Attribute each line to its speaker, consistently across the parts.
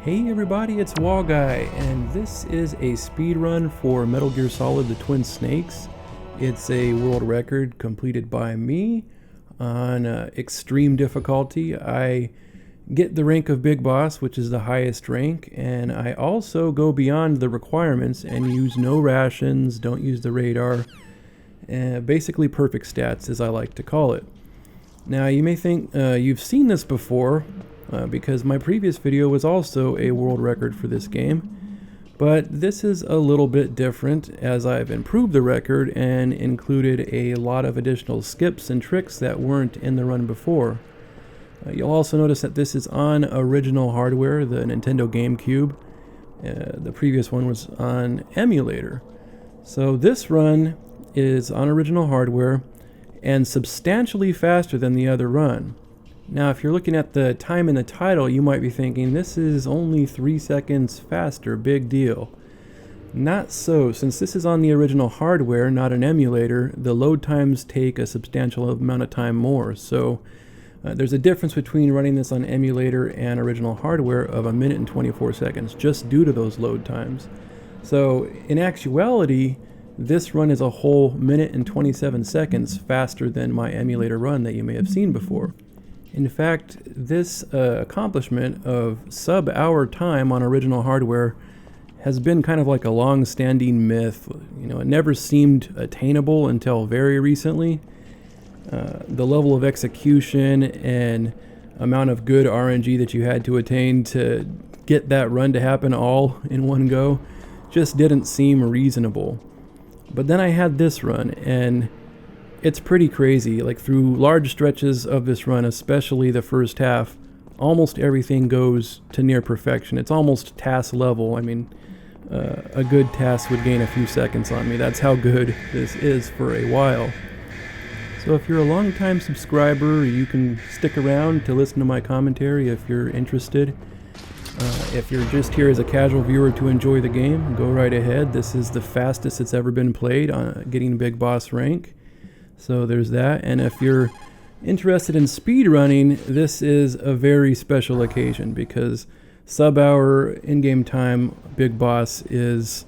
Speaker 1: Hey everybody, it's Wallguy, and this is a speedrun for Metal Gear Solid: The Twin Snakes. It's a world record completed by me on extreme difficulty. I get the rank of Big Boss, which is the highest rank, and I also go beyond the requirements and use no rations, don't use the radar, basically perfect stats as I like to call it. Now you may think you've seen this before, because my previous video was also a world record for this game, but this is a little bit different as I've improved the record and included a lot of additional skips and tricks that weren't in the run before. You'll also notice that this is on original hardware, the Nintendo Gamecube. The previous one was on emulator. So this run is on original hardware and substantially faster than the other run. Now, if you're looking at the time in the title, you might be thinking, this is only 3 seconds faster, big deal. Not so. Since this is on the original hardware, not an emulator, the load times take a substantial amount of time more. So there's a difference between running this on emulator and original hardware of 1 minute and 24 seconds, just due to those load times. So in actuality, this run is a whole 1 minute and 27 seconds faster than my emulator run that you may have seen before. In fact, this accomplishment of sub-hour time on original hardware has been kind of like a long-standing myth. You know, it never seemed attainable until very recently. The level of execution and amount of good RNG that you had to attain to get that run to happen all in one go just didn't seem reasonable. But then I had this run, and it's pretty crazy. Like, through large stretches of this run, especially the first half, almost everything goes to near perfection. It's almost task level. I mean, a good task would gain a few seconds on me. That's how good this is for a while. So if you're a long-time subscriber, you can stick around to listen to my commentary if you're interested. If you're just here as a casual viewer to enjoy the game, go right ahead. This is the fastest it's ever been played on getting Big Boss rank. So there's that. And if you're interested in speedrunning, this is a very special occasion because sub-hour in-game time Big Boss is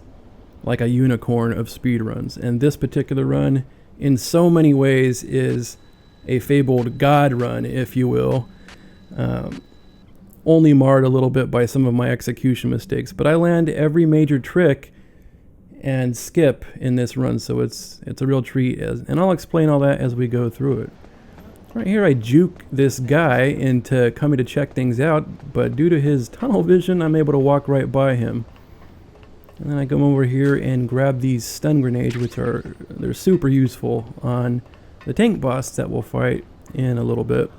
Speaker 1: like a unicorn of speedruns. And this particular run, in so many ways, is a fabled god run, if you will. Only marred a little bit by some of my execution mistakes. But I land every major trick and skip in this run, so it's a real treat, and I'll explain all that as we go through it. Right here I juke this guy into coming to check things out, but due to his tunnel vision I'm able to walk right by him. And then I come over here and grab these stun grenades, which they're super useful on the tank boss that we'll fight in a little bit.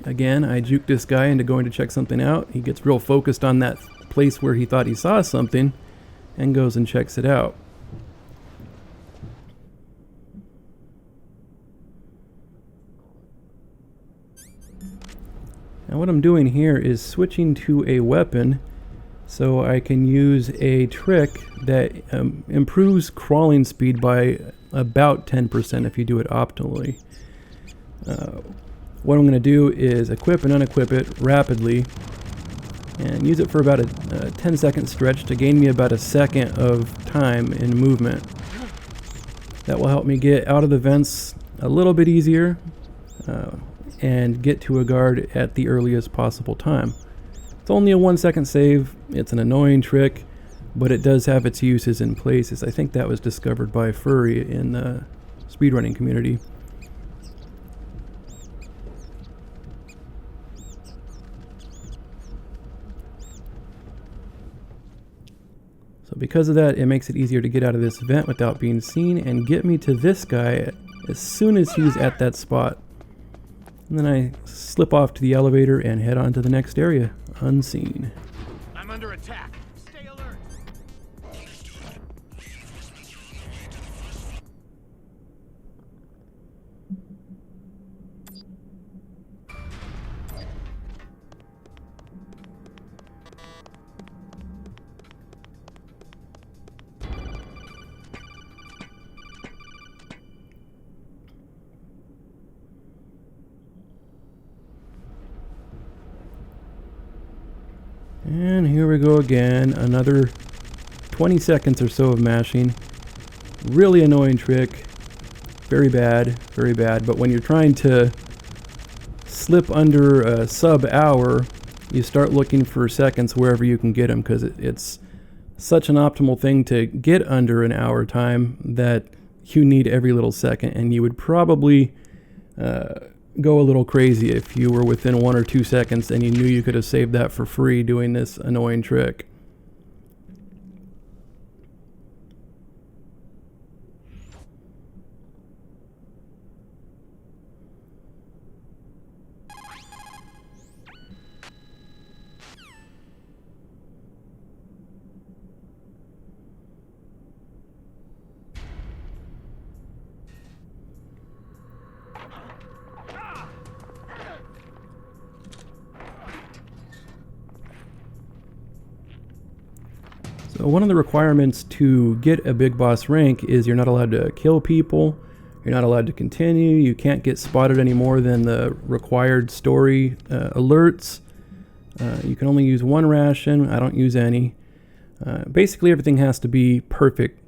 Speaker 1: Again, I juke this guy into going to check something out. He gets real focused on that place where he thought he saw something and goes and checks it out. Now what I'm doing here is switching to a weapon so I can use a trick that improves crawling speed by about 10% if you do it optimally. What I'm going to do is equip and unequip it rapidly and use it for about a 10-second stretch to gain me about a second of time in movement. That will help me get out of the vents a little bit easier and get to a guard at the earliest possible time. It's only a 1-second save. It's an annoying trick, but it does have its uses in places. I think that was discovered by Furry in the speedrunning community. So because of that, it makes it easier to get out of this vent without being seen and get me to this guy as soon as he's at that spot. And then I slip off to the elevator and head on to the next area, unseen.
Speaker 2: I'm under attack. Stay alert.
Speaker 1: And here we go again. Another 20 seconds or so of mashing. Really annoying trick. Very bad, very bad. But when you're trying to slip under a sub-hour, you start looking for seconds wherever you can get them, because it's such an optimal thing to get under an hour time that you need every little second, and you would probably go a little crazy if you were within 1 or 2 seconds and you knew you could have saved that for free doing this annoying trick. So one of the requirements to get a big boss rank is you're not allowed to kill people, you're not allowed to continue, you can't get spotted any more than the required story alerts. You can only use 1 ration, I don't use any. Basically everything has to be perfect.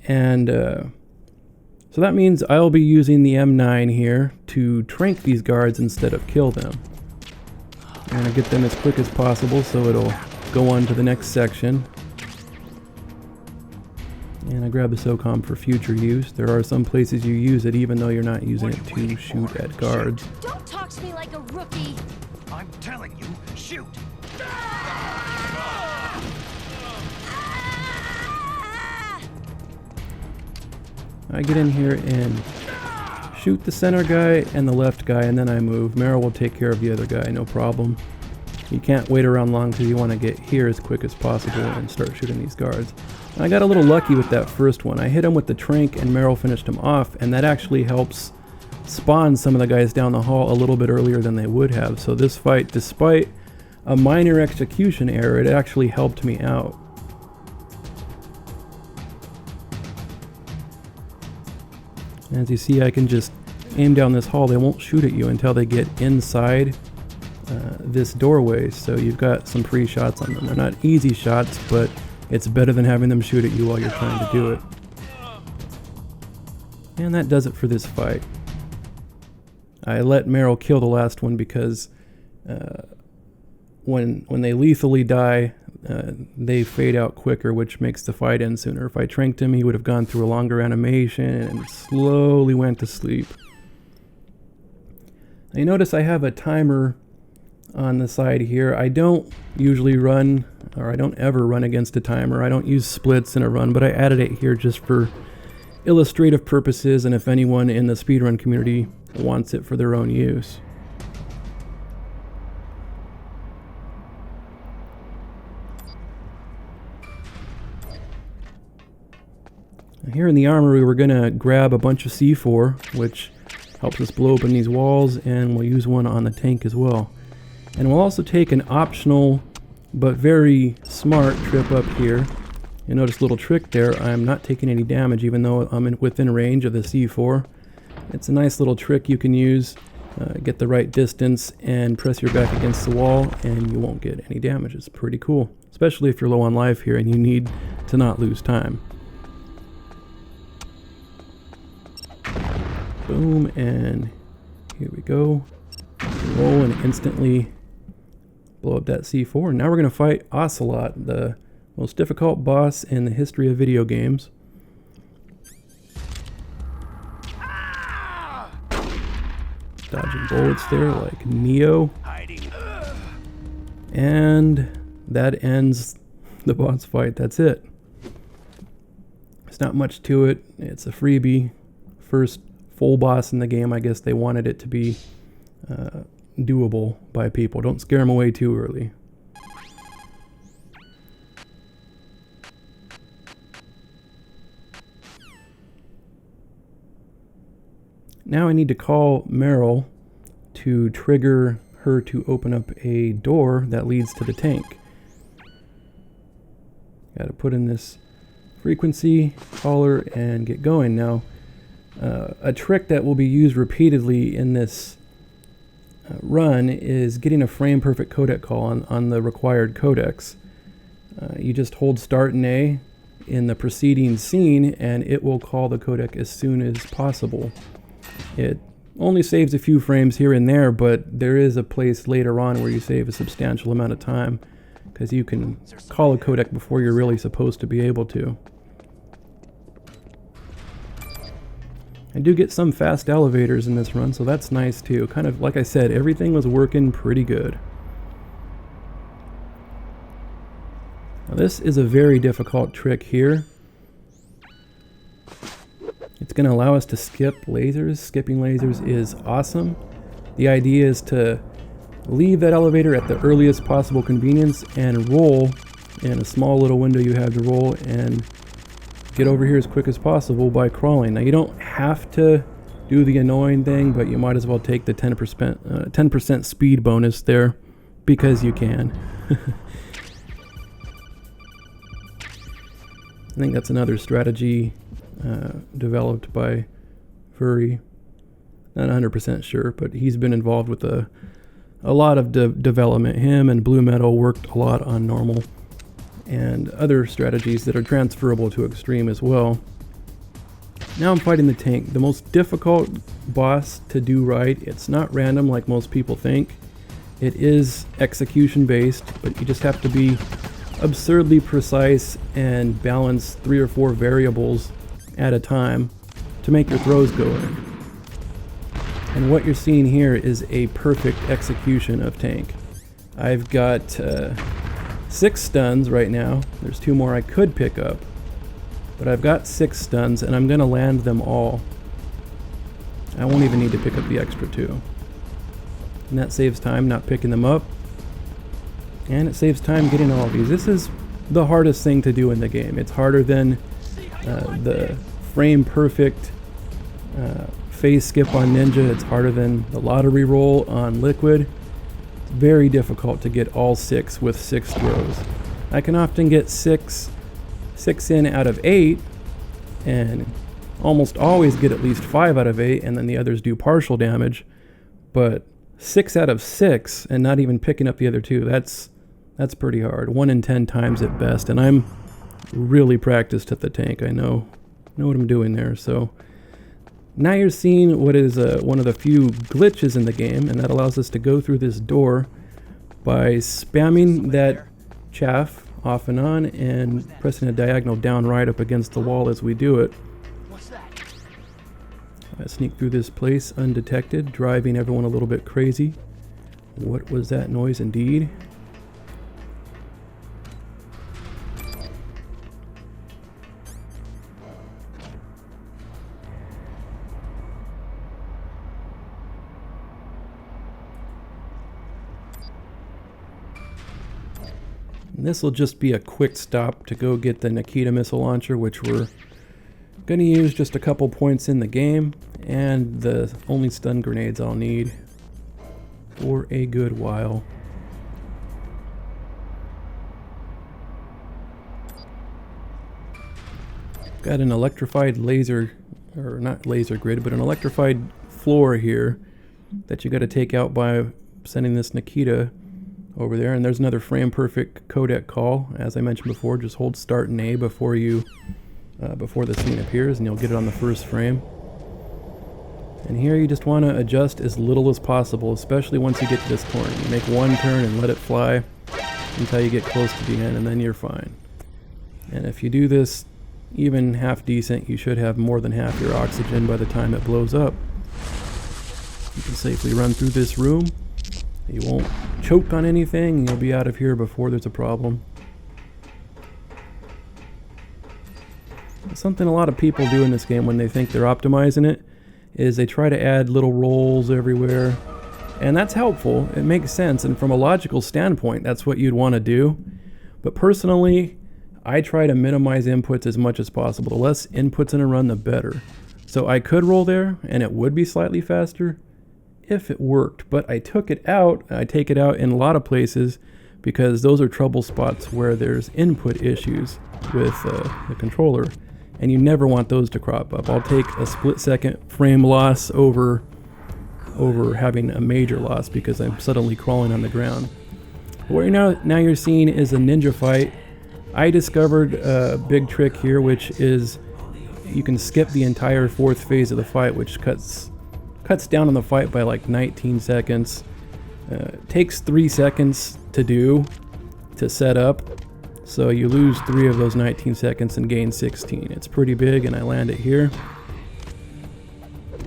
Speaker 1: And so that means I'll be using the M9 here to trank these guards instead of kill them. I'm going to get them as quick as possible so it'll go on to the next section. And I grab the SOCOM for future use. There are some places you use it even though you're not using it to shoot at guards.
Speaker 3: Don't talk to me like a rookie.
Speaker 2: I'm telling you, shoot!
Speaker 1: I get in here and shoot the center guy and the left guy, and then I move. Meryl will take care of the other guy, no problem. You can't wait around long because you want to get here as quick as possible and start shooting these guards. And I got a little lucky with that first one. I hit him with the trank and Meryl finished him off, and that actually helps spawn some of the guys down the hall a little bit earlier than they would have. So this fight, despite a minor execution error, it actually helped me out. As you see, I can just aim down this hall. They won't shoot at you until they get inside this doorway, so you've got some free shots on them. They're not easy shots, but it's better than having them shoot at you while you're trying to do it. And that does it for this fight. I let Meryl kill the last one because when they lethally die, they fade out quicker, which makes the fight end sooner. If I tranked him, he would have gone through a longer animation and slowly went to sleep. Now you notice I have a timer on the side here. I don't usually run, or I don't ever run against a timer. I don't use splits in a run, but I added it here just for illustrative purposes and if anyone in the speedrun community wants it for their own use. Here in the armory, we're gonna grab a bunch of C4, which helps us blow open these walls, and we'll use one on the tank as well. And we'll also take an optional but very smart trip up here. You notice a little trick there. I'm not taking any damage even though I'm within range of the C4. It's a nice little trick you can use. Get the right distance and press your back against the wall and you won't get any damage. It's pretty cool, especially if you're low on life here and you need to not lose time. Boom, and here we go. Roll and instantly blow up that C4. And now we're going to fight Ocelot, the most difficult boss in the history of video games. Dodging bullets there like Neo. And that ends the boss fight. That's it. There's not much to it. It's a freebie. First full boss in the game. I guess they wanted it to be doable by people. Don't scare them away too early. Now I need to call Meryl to trigger her to open up a door that leads to the tank. Got to put in this frequency, call her, and get going. Now, a trick that will be used repeatedly in this run is getting a frame perfect codec call on the required codecs. You just hold start and A in the preceding scene and it will call the codec as soon as possible. It only saves a few frames here and there, but there is a place later on where you save a substantial amount of time because you can call a codec before you're really supposed to be able to. I do get some fast elevators in this run, so that's nice too. Kind of like I said, everything was working pretty good. Now this is a very difficult trick here. It's going to allow us to skip lasers. Skipping lasers is awesome. The idea is to leave that elevator at the earliest possible convenience and roll in a small little window you have to roll and get over here as quick as possible by crawling. Now you don't have to do the annoying thing, but you might as well take the 10% speed bonus there because you can. I think that's another strategy developed by Furry. Not 100% sure, but he's been involved with a lot of development. Him and Blue Metal worked a lot on normal and other strategies that are transferable to extreme as well. Now I'm fighting the tank, the most difficult boss to do right. It's not random like most people think. It is execution based, but you just have to be absurdly precise and balance 3 or 4 variables at a time to make your throws go in. And what you're seeing here is a perfect execution of tank. I've got 6 stuns right now. There's 2 more I could pick up, but I've got 6 stuns and I'm gonna land them all. I won't even need to pick up the extra 2. And that saves time not picking them up. And it saves time getting all of these. This is the hardest thing to do in the game. It's harder than the frame perfect phase skip on Ninja. It's harder than the lottery roll on Liquid. It's very difficult to get all 6 with 6 throws. I can often get 6 in out of 8 and almost always get at least 5 out of 8 and then the others do partial damage. But 6 out of 6 and not even picking up the other 2, that's pretty hard. 1 in 10 times at best, and I'm really practiced at the tank. I know what I'm doing there. So now you're seeing what is one of the few glitches in the game, and that allows us to go through this door by spamming that chaff off and on and pressing a diagonal down right up against the wall as we do it. I sneak through this place undetected, driving everyone a little bit crazy. What was that noise indeed? This will just be a quick stop to go get the Nikita missile launcher, which we're going to use just a couple points in the game, and the only stun grenades I'll need for a good while. Got an electrified laser, or not laser grid, but an electrified floor here that you got to take out by sending this Nikita over there. And there's another frame perfect codec call. As I mentioned before, just hold start and A before you before the scene appears, and you'll get it on the first frame. And here you just want to adjust as little as possible, especially once you get to this corner. You make one turn and let it fly until you get close to the end, and then you're fine. And if you do this even half decent, you should have more than half your oxygen by the time it blows up. You can safely run through this room. You won't choke on anything, and you'll be out of here before there's a problem. Something a lot of people do in this game when they think they're optimizing it is they try to add little rolls everywhere, and that's helpful. It makes sense, and from a logical standpoint, that's what you'd want to do. But personally, I try to minimize inputs as much as possible. The less inputs in a run, the better. So I could roll there, and it would be slightly faster if it worked, but I took it out. I take it out in a lot of places because those are trouble spots where there's input issues with the controller, and you never want those to crop up. I'll take a split-second frame loss over over having a major loss because I'm suddenly crawling on the ground. What now you're seeing is a ninja fight. I discovered a big trick here, which is you can skip the entire fourth phase of the fight, which cuts down on the fight by like 19 seconds. Takes 3 seconds to set up, so you lose 3 of those 19 seconds and gain 16. It's pretty big, and I land it here.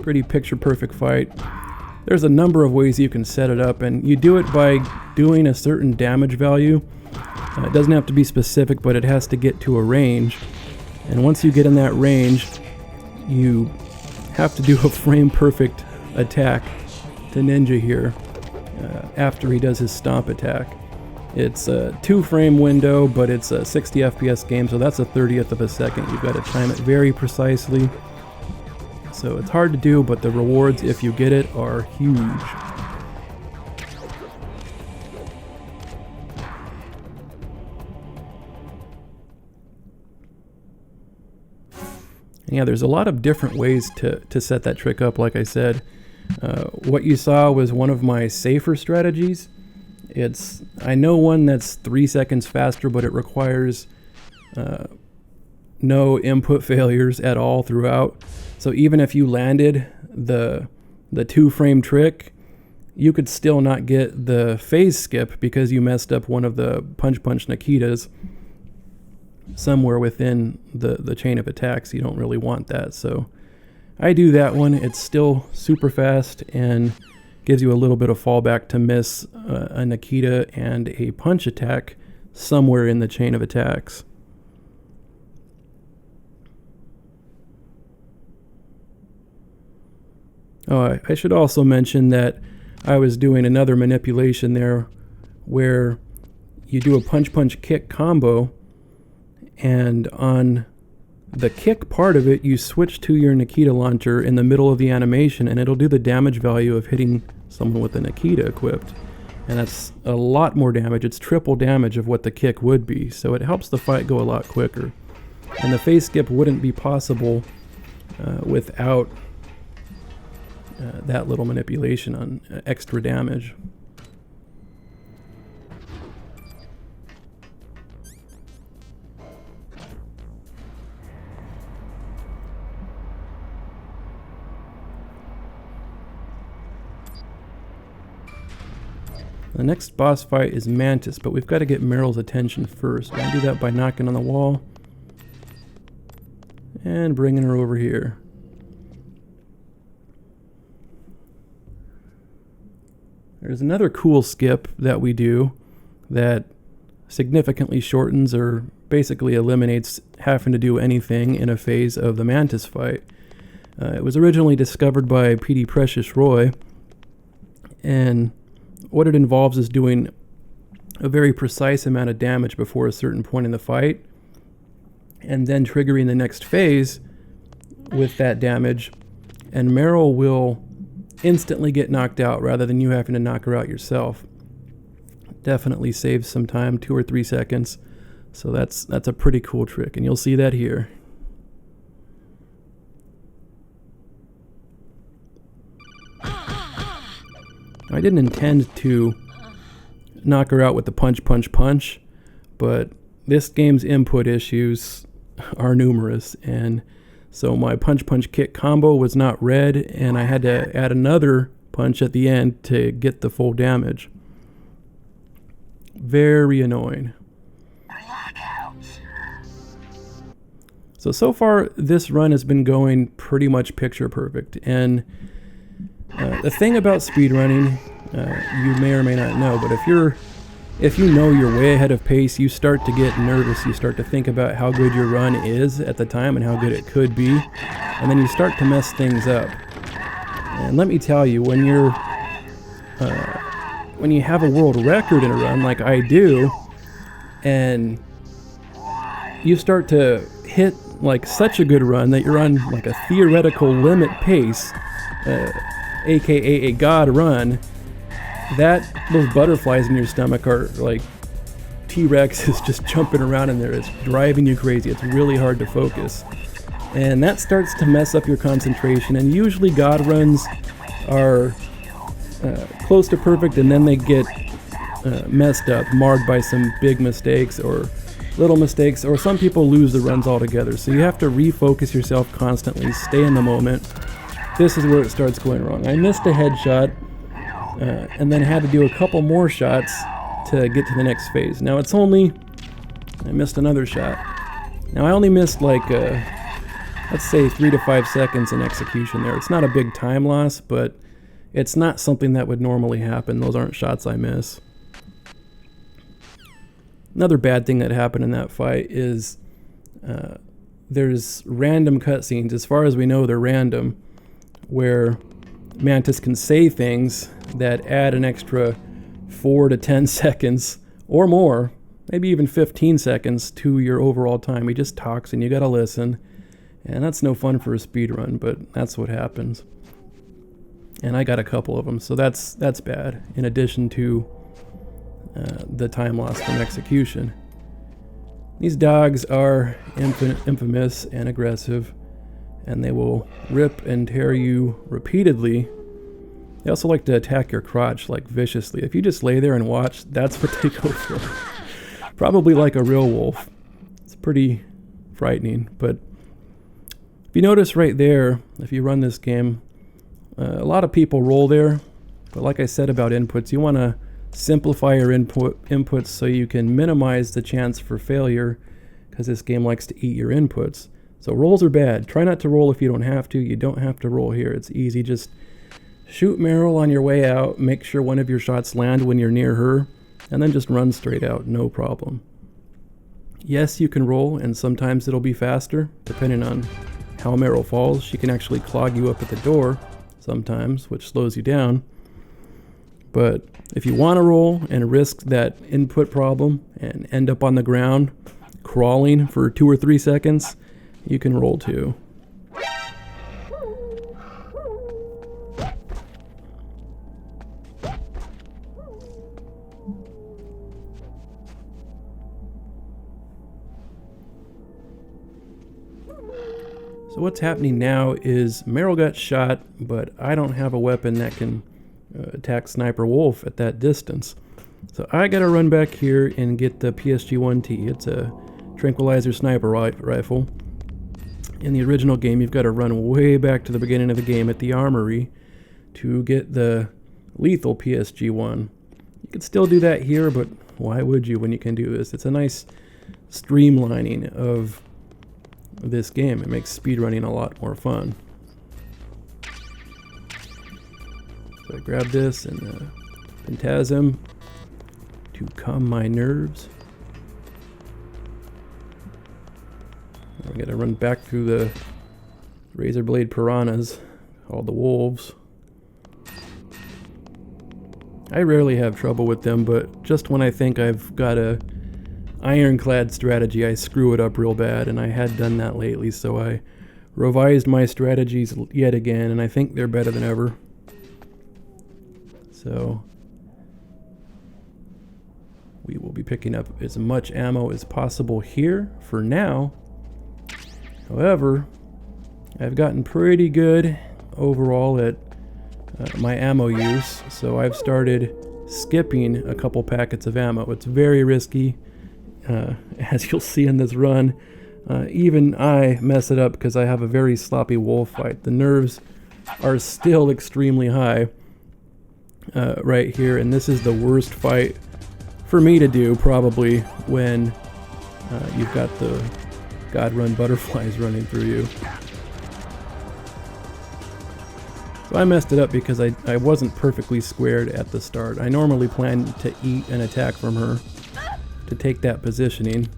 Speaker 1: Pretty picture perfect fight. There's a number of ways you can set it up, and you do it by doing a certain damage value. It doesn't have to be specific, but it has to get to a range. And once you get in that range, you have to do a frame perfect attack to Ninja here after he does his stomp attack. It's a 2-frame window, but it's a 60 FPS game, so that's a 30th of a second. You've got to time it very precisely. So it's hard to do, but the rewards, if you get it, are huge. Yeah, there's a lot of different ways to set that trick up, like I said. What you saw was one of my safer strategies. I know one that's 3 seconds faster, but it requires no input failures at all throughout. So even if you landed the 2-frame trick, you could still not get the phase skip because you messed up one of the punch Nikitas somewhere within the chain of attacks. You don't really want that, so I do that one. It's still super fast and gives you a little bit of fallback to miss a Nikita and a punch attack somewhere in the chain of attacks. Oh, I should also mention that I was doing another manipulation there where you do a punch kick combo, and on the kick part of it you switch to your Nikita launcher in the middle of the animation, and it'll do the damage value of hitting someone with a Nikita equipped, and that's a lot more damage. It's triple damage of what the kick would be, so it helps the fight go a lot quicker. And the phase skip wouldn't be possible without that little manipulation on extra damage. The next boss fight is Mantis, but we've got to get Meryl's attention first. We're going to do that by knocking on the wall and bringing her over here. There's another cool skip that we do that significantly shortens or basically eliminates having to do anything in a phase of the Mantis fight. It was originally discovered by PD Precious Roy, and what it involves is doing a very precise amount of damage before a certain point in the fight, and then triggering the next phase with that damage, and Meryl will instantly get knocked out rather than you having to knock her out yourself. Definitely saves some time, 2 or 3 seconds. So that's a pretty cool trick, and you'll see that here. I didn't intend to knock her out with the punch, but this game's input issues are numerous, and so my punch kick combo was not read, and I had to add another punch at the end to get the full damage. Very annoying. So far this run has been going pretty much picture perfect, and the thing about speedrunning, you may or may not know, but if you know you're way ahead of pace, you start to get nervous. You start to think about how good your run is at the time and how good it could be, and then you start to mess things up. And let me tell you, when you have a world record in a run like I do, and you start to hit like such a good run that you're on like a theoretical limit pace, aka a god run, that those butterflies in your stomach are like T-Rex is just jumping around in there. It's driving you crazy. It's really hard to focus, and that starts to mess up your concentration. And usually god runs are close to perfect, and then they get messed up, marred by some big mistakes or little mistakes, or some people lose the runs altogether. So you have to refocus yourself constantly, stay in the moment. This is where it starts going wrong. I missed a headshot and then had to do a couple more shots to get to the next phase. Now it's only, I missed another shot. Now I only missed like, let's say 3 to 5 seconds in execution there. It's not a big time loss, but it's not something that would normally happen. Those aren't shots I miss. Another bad thing that happened in that fight is there's random cutscenes. As far as we know, they're random, where Mantis can say things that add an extra 4 to 10 seconds or more, maybe even 15 seconds to your overall time. He just talks and you gotta listen, and that's no fun for a speedrun, but that's what happens. And I got a couple of them, so that's bad, in addition to the time loss from execution. These dogs are infamous and aggressive, and they will rip and tear you repeatedly. They also like to attack your crotch like viciously. If you just lay there and watch, that's what they go for. Probably like a real wolf. It's pretty frightening, but if you notice right there, if you run this game, a lot of people roll there, but like I said about inputs, you want to simplify your inputs so you can minimize the chance for failure, because this game likes to eat your inputs. So rolls are bad. Try not to roll if you don't have to. You don't have to roll here. It's easy. Just shoot Meryl on your way out. Make sure one of your shots land when you're near her, and then just run straight out. No problem. Yes, you can roll, and sometimes it'll be faster, depending on how Meryl falls. She can actually clog you up at the door sometimes, which slows you down. But if you want to roll and risk that input problem and end up on the ground crawling for 2 or 3 seconds, you can roll too. So what's happening now is Meryl got shot, but I don't have a weapon that can attack Sniper Wolf at that distance. So I gotta run back here and get the PSG-1T. It's a tranquilizer sniper rifle. In the original game, you've got to run way back to the beginning of the game at the armory to get the lethal PSG-1. You could still do that here, but why would you when you can do this? It's a nice streamlining of this game. It makes speedrunning a lot more fun. So I grab this and Phantasm to calm my nerves. I gotta run back through the razor blade piranhas, all the wolves. I rarely have trouble with them, but just when I think I've got a ironclad strategy, I screw it up real bad, and I had done that lately, so I revised my strategies yet again, and I think they're better than ever. So we will be picking up as much ammo as possible here for now. However, I've gotten pretty good overall at my ammo use, so I've started skipping a couple packets of ammo. It's very risky, as you'll see in this run. Even I mess it up because I have a very sloppy wolf fight. The nerves are still extremely high right here, and this is the worst fight for me to do probably when you've got the God-run butterflies running through you. So I messed it up because I wasn't perfectly squared at the start. I normally plan to eat an attack from her to take that positioning,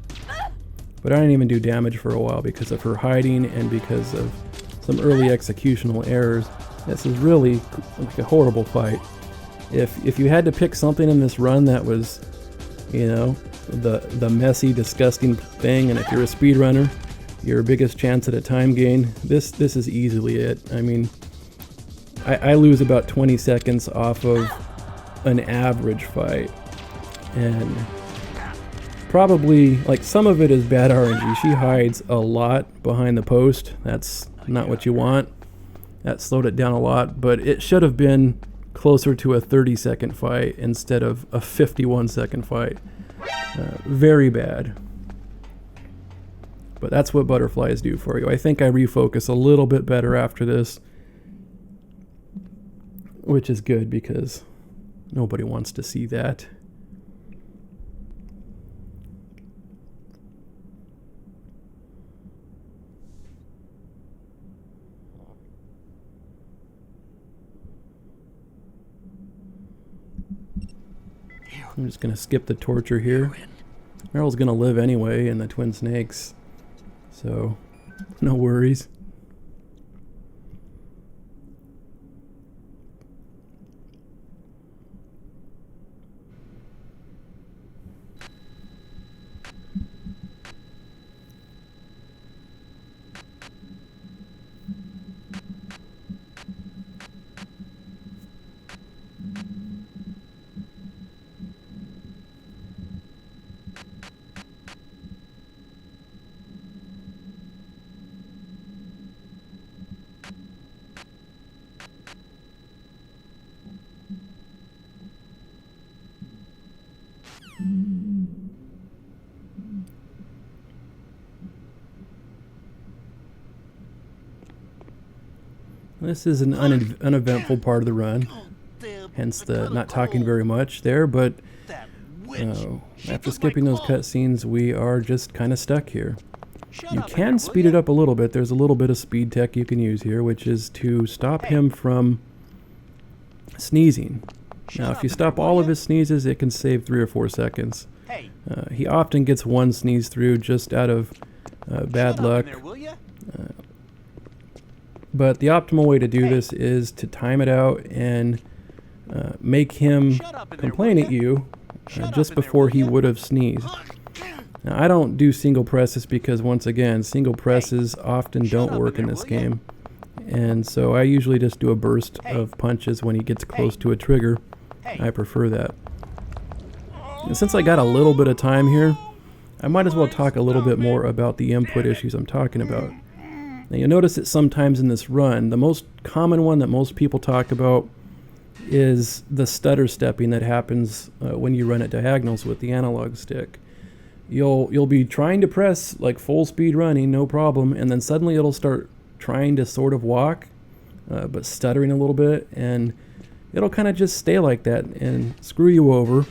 Speaker 1: but I didn't even do damage for a while because of her hiding and because of some early executional errors. This is really like a horrible fight. If you had to pick something in this run that was, you know, the messy, disgusting thing, and if you're a speedrunner, your biggest chance at a time gain, this is easily it. I mean, I lose about 20 seconds off of an average fight, and probably, like, some of it is bad RNG. She hides a lot behind the post. That's not what you want. That slowed it down a lot, but it should have been closer to a 30-second fight instead of a 51-second fight. Very bad. But that's what butterflies do for you. I think I refocus a little bit better after this, which is good because nobody wants to see that. I'm just going to skip the torture here. Meryl's going to live anyway in the twin snakes, so no worries. This is an uneventful part of the run, hence the not talking very much there, but after skipping those cutscenes, we are just kind of stuck here. You can speed it up a little bit. There's a little bit of speed tech you can use here, which is to stop him from sneezing. Now, if you stop all of his sneezes, it can save 3 or 4 seconds. He often gets one sneeze through just out of bad luck. But the optimal way to do this is to time it out and make him complain at you just before he would have sneezed. Now, I don't do single presses because, once again, single presses often don't work in this game. And so I usually just do a burst of punches when he gets close to a trigger. I prefer that. And since I got a little bit of time here, I might as well talk a little bit more about the input issues I'm talking about. Now, you'll notice that sometimes in this run, the most common one that most people talk about is the stutter stepping that happens when you run at diagonals with the analog stick. You'll be trying to press like full speed running, no problem, and then suddenly it'll start trying to sort of walk, but stuttering a little bit, and it'll kind of just stay like that and screw you over,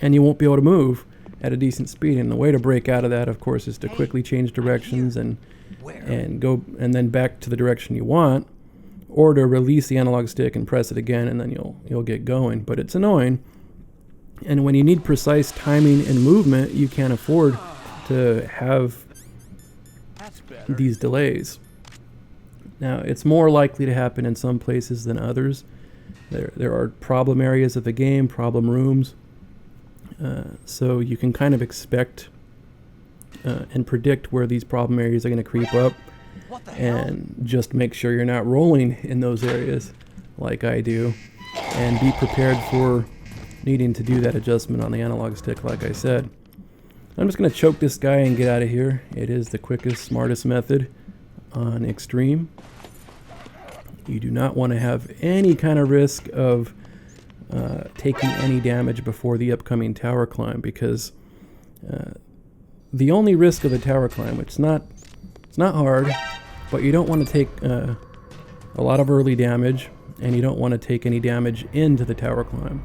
Speaker 1: and you won't be able to move at a decent speed. And the way to break out of that, of course, is to quickly change directions and go and then back to the direction you want, or to release the analog stick and press it again, and then you'll get going. But it's annoying, and when you need precise timing and movement, you can't afford to have these delays. Now, it's more likely to happen in some places than others. There are problem areas of the game, problem rooms, so you can kind of expect and predict where these problem areas are going to creep up, and just make sure you're not rolling in those areas like I do, and be prepared for needing to do that adjustment on the analog stick like I said. I'm just going to choke this guy and get out of here. It is the quickest, smartest method on Extreme. You do not want to have any kind of risk of taking any damage before the upcoming tower climb, because the only risk of the tower climb, which it's not hard, but you don't want to take a lot of early damage, and you don't want to take any damage into the tower climb.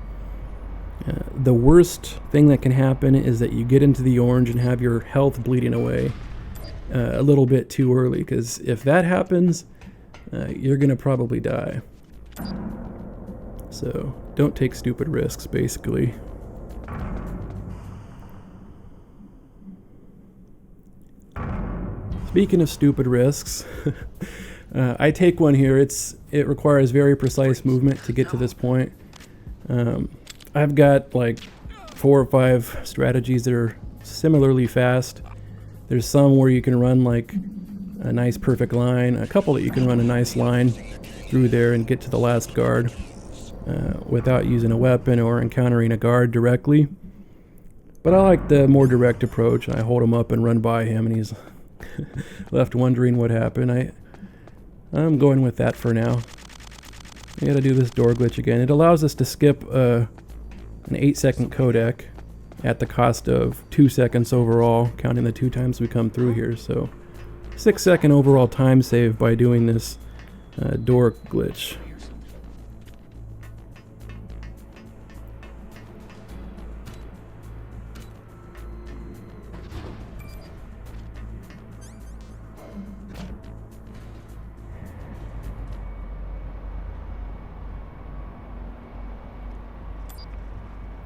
Speaker 1: The worst thing that can happen is that you get into the orange and have your health bleeding away a little bit too early, because if that happens, you're going to probably die. So don't take stupid risks, basically. Speaking of stupid risks, I take one here. It requires very precise movement to get to this point. I've got like 4 or 5 strategies that are similarly fast. There's some where you can run like a nice perfect line, a couple that you can run a nice line through there and get to the last guard without using a weapon or encountering a guard directly. But I like the more direct approach. I hold him up and run by him, and he's left wondering what happened. I'm going with that for now. We gotta do this door glitch again. It allows us to skip an 8-second codec at the cost of 2 seconds overall, counting the 2 times we come through here. So 6-second overall time save by doing this door glitch.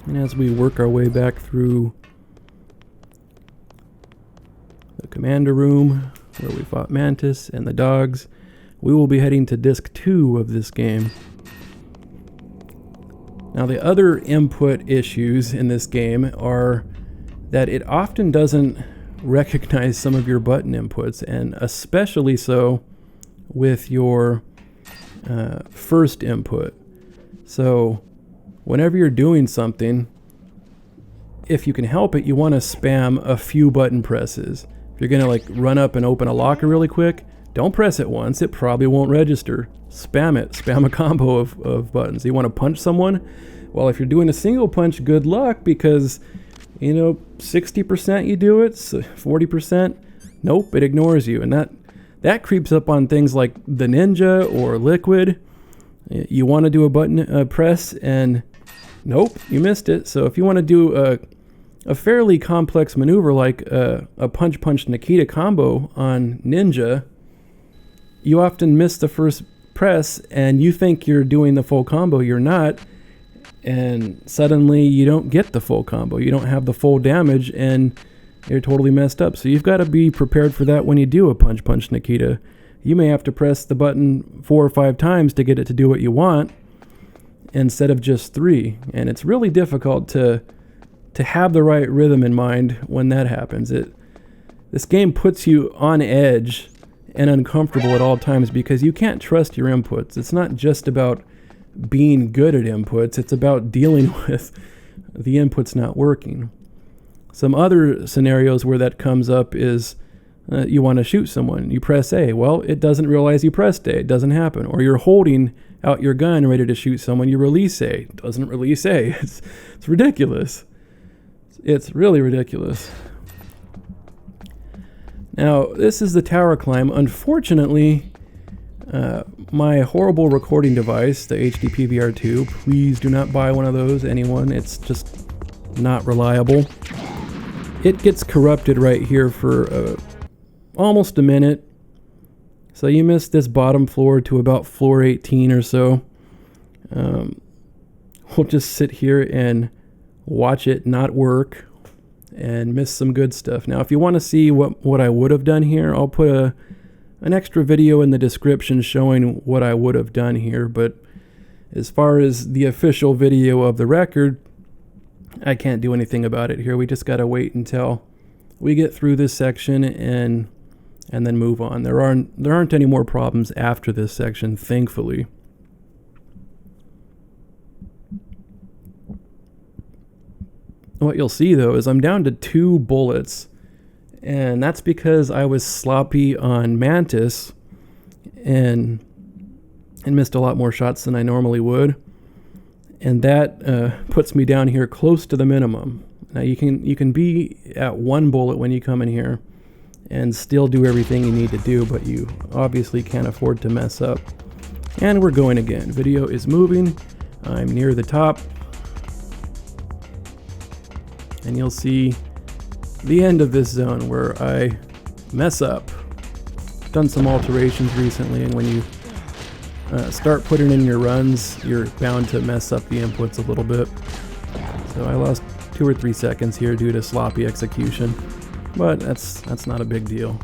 Speaker 1: And as we work our way back through the commander room where we fought Mantis and the dogs, we will be heading to disc 2 of this game. Now the other input issues in this game are that it often doesn't recognize some of your button inputs, and especially so with your first input. So whenever you're doing something, if you can help it, you want to spam a few button presses. If you're gonna like run up and open a locker really quick, don't press it once, it probably won't register. Spam it, spam a combo of buttons. You want to punch someone? Well, if you're doing a single punch, good luck, because 60% you do it, so 40%, nope, it ignores you. And that creeps up on things like the Ninja or Liquid. You want to do a button press and nope, you missed it. So if you want to do a fairly complex maneuver like a punch Nikita combo on Ninja, you often miss the first press and you think you're doing the full combo. You're not, and suddenly you don't get the full combo. You don't have the full damage and you're totally messed up. So you've got to be prepared for that when you do a punch Nikita. You may have to press the button 4 or 5 times to get it to do what you want instead of just 3. And it's really difficult to have the right rhythm in mind when that happens. This game puts you on edge and uncomfortable at all times because you can't trust your inputs. It's not just about being good at inputs, it's about dealing with the inputs not working. Some other scenarios where that comes up is you want to shoot someone. You press A. Well, it doesn't realize you pressed A. It doesn't happen. Or you're holding out your gun ready to shoot someone. You release A. It doesn't release A. It's ridiculous. It's really ridiculous. Now, this is the tower climb. Unfortunately, my horrible recording device, the HD PVR2, please do not buy one of those, anyone. It's just not reliable. It gets corrupted right here for almost a minute. So you missed this bottom floor to about floor 18 or so. We'll just sit here and watch it not work and miss some good stuff. Now, if you want to see what I would have done here, I'll put an extra video in the description showing what I would have done here. But as far as the official video of the record, I can't do anything about it here. We just got to wait until we get through this section and then move on. There aren't any more problems after this section, thankfully. What you'll see though is I'm down to 2 bullets, and that's because I was sloppy on Mantis and missed a lot more shots than I normally would, and that puts me down here close to the minimum. Now you can be at 1 bullet when you come in here and still do everything you need to do, but you obviously can't afford to mess up. And we're going again. Video is moving. I'm near the top. And you'll see the end of this zone where I mess up. Done some alterations recently, and when you start putting in your runs, you're bound to mess up the inputs a little bit. So I lost 2 or 3 seconds here due to sloppy execution, but that's not a big deal.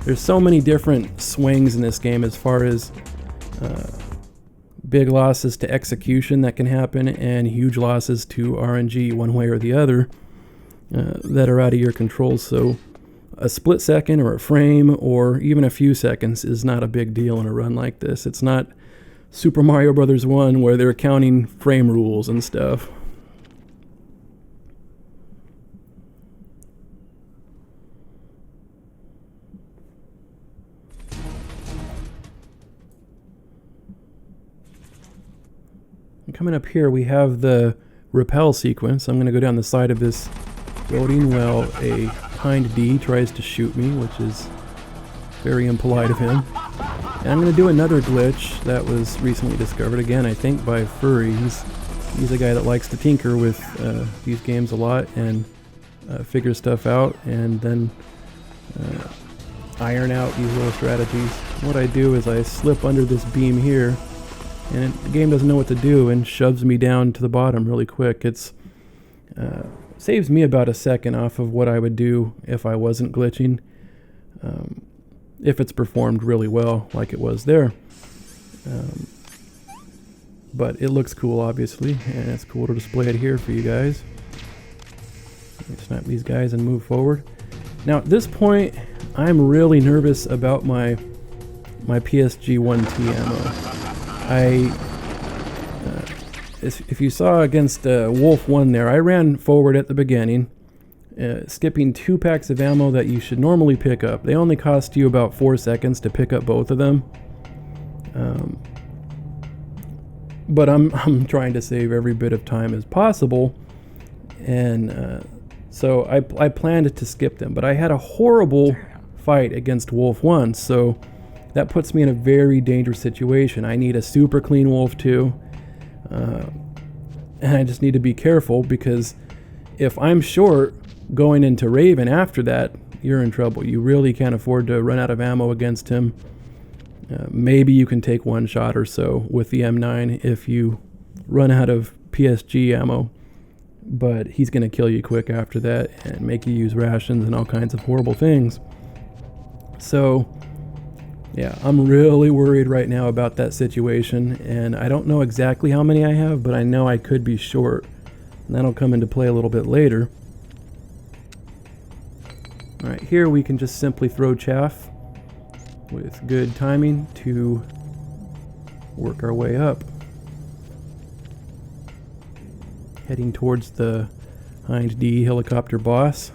Speaker 1: There's so many different swings in this game as far as big losses to execution that can happen and huge losses to RNG one way or the other that are out of your control. So a split second or a frame or even a few seconds is not a big deal in a run like this. It's not Super Mario Bros. 1 where they're counting frame rules and stuff. coming up here, we have the rappel sequence. I'm going to go down the side of this building while a Hind D tries to shoot me, which is very impolite of him. And I'm going to do another glitch that was recently discovered, again, I think by Furry. He's a guy that likes to tinker with these games a lot and figure stuff out and then iron out these little strategies. What I do is I slip under this beam here, and the game doesn't know what to do and shoves me down to the bottom really quick. It's saves me about a second off of what I would do if I wasn't glitching, if it's performed really well like it was there. But it looks cool, obviously, and it's cool to display it here for you guys. Snap these guys and move forward. Now at this point, I'm really nervous about my PSG 1T ammo. If you saw against Wolf 1 there, I ran forward at the beginning, skipping 2 packs of ammo that you should normally pick up. They only cost you about 4 seconds to pick up both of them. But I'm trying to save every bit of time as possible, and so I planned to skip them, but I had a horrible fight against Wolf 1, so that puts me in a very dangerous situation. I need a super clean Wolf 2, and I just need to be careful, because if I'm short going into Raven after that, you're in trouble. You really can't afford to run out of ammo against him. Maybe you can take one shot or so with the M9 if you run out of PSG ammo, but he's going to kill you quick after that and make you use rations and all kinds of horrible things. So yeah, I'm really worried right now about that situation, and I don't know exactly how many I have, but I know I could be short, and that'll come into play a little bit later. Alright, here we can just simply throw chaff with good timing to work our way up, heading towards the Hind D helicopter boss.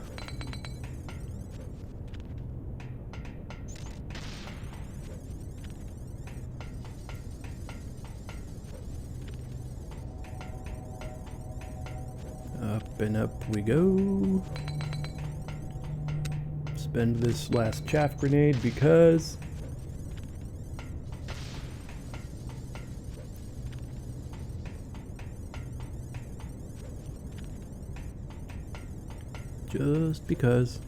Speaker 1: Up and up we go. Spend this last chaff grenade because just because.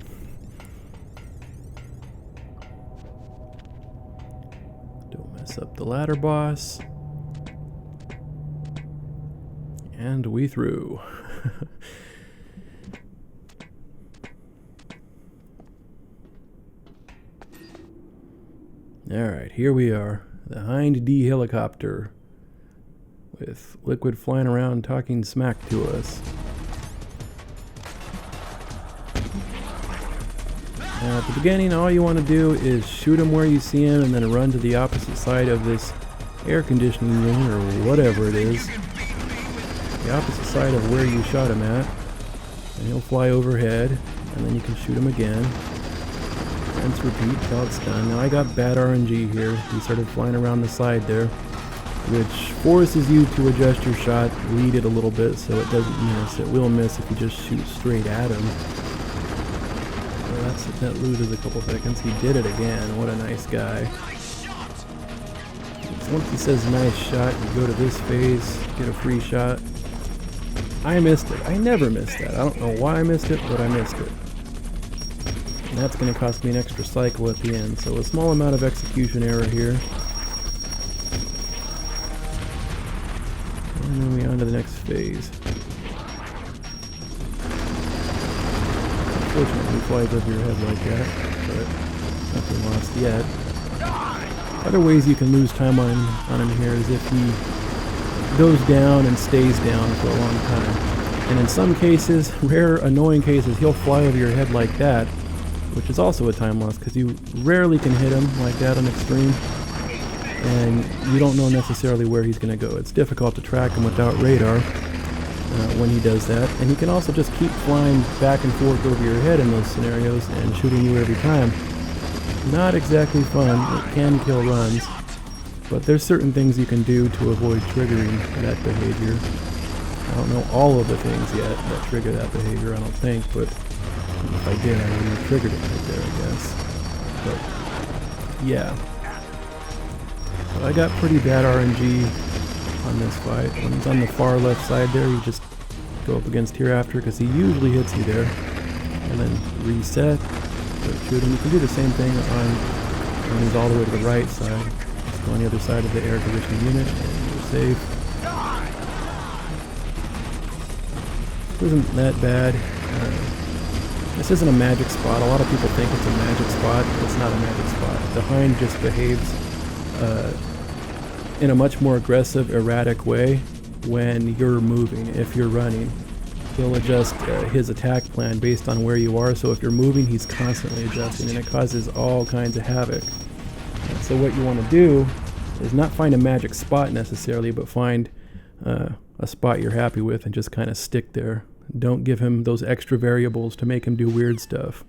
Speaker 1: Don't mess up the ladder boss. And we through. Alright, here we are. The Hind D helicopter with Liquid flying around talking smack to us. Now at the beginning, all you want to do is shoot him where you see him and then run to the opposite side of this air conditioning unit or whatever it is. The opposite side of where you shot him at. And he'll fly overhead, and then you can shoot him again. Rinse, repeat until it's done. Now I got bad RNG here. He started flying around the side there, which forces you to adjust your shot, lead it a little bit so it doesn't miss. It will miss if you just shoot straight at him. Well, that loses a couple seconds. He did it again. What a nice guy. Once he says nice shot, you go to this phase, get a free shot. I missed it. I never missed that. I don't know why I missed it, but I missed it. And that's going to cost me an extra cycle at the end, so a small amount of execution error here. And then we're on to the next phase. Unfortunately, he flies over your head like that, but nothing lost yet. Other ways you can lose time on him here is if he goes down and stays down for a long time. And in some cases, rare annoying cases, he'll fly over your head like that, which is also a time loss because you rarely can hit him like that on extreme, and you don't know necessarily where he's going to go. It's difficult to track him without radar when he does that, and he can also just keep flying back and forth over your head in those scenarios and shooting you every time. Not exactly fun. It can kill runs, But there's certain things you can do to avoid triggering that behavior. I don't know all of the things yet that trigger that behavior, I don't think, but if I did, I wouldn't have triggered it right there, I guess. But, yeah. So I got pretty bad RNG on this fight. When he's on the far left side there, you just go up against Hereafter, because he usually hits you there. And then reset, go shoot him. You can do the same thing on when he's all the way to the right side. Just go on the other side of the air conditioning unit, and you're safe. This isn't that bad. This isn't a magic spot. A lot of people think it's a magic spot. It's not a magic spot. The Hind just behaves in a much more aggressive, erratic way when you're moving. If you're running, he'll adjust his attack plan based on where you are. So if you're moving, he's constantly adjusting, and it causes all kinds of havoc. And so what you want to do is not find a magic spot necessarily, but find a spot you're happy with and just kind of stick there. Don't give him those extra variables to make him do weird stuff.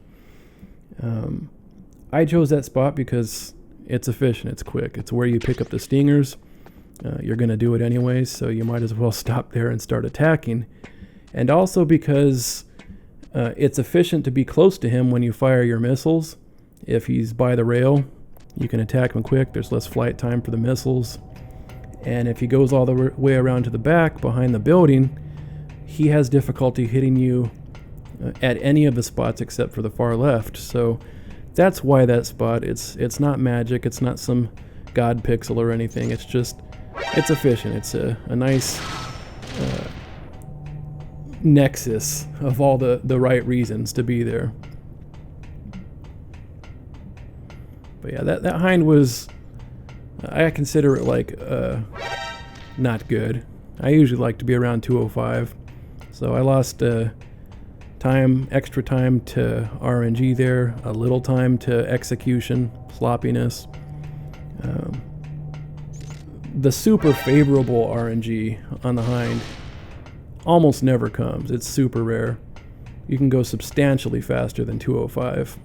Speaker 1: I chose that spot because it's efficient, it's quick. It's where you pick up the stingers. You're going to do it anyways, so you might as well stop there and start attacking. And also because it's efficient to be close to him when you fire your missiles. If he's by the rail, you can attack him quick. There's less flight time for the missiles. And if he goes all the way around to the back behind the building, he has difficulty hitting you at any of the spots except for the far left. So that's why that spot, it's not magic, it's not some god pixel or anything. It's just, it's efficient. It's a nice nexus of all the right reasons to be there. But yeah, that Hind was, I consider it like not good. I usually like to be around 205. So I lost extra time to RNG there, a little time to execution, sloppiness. The super favorable RNG on the Hind almost never comes. It's super rare. You can go substantially faster than 205,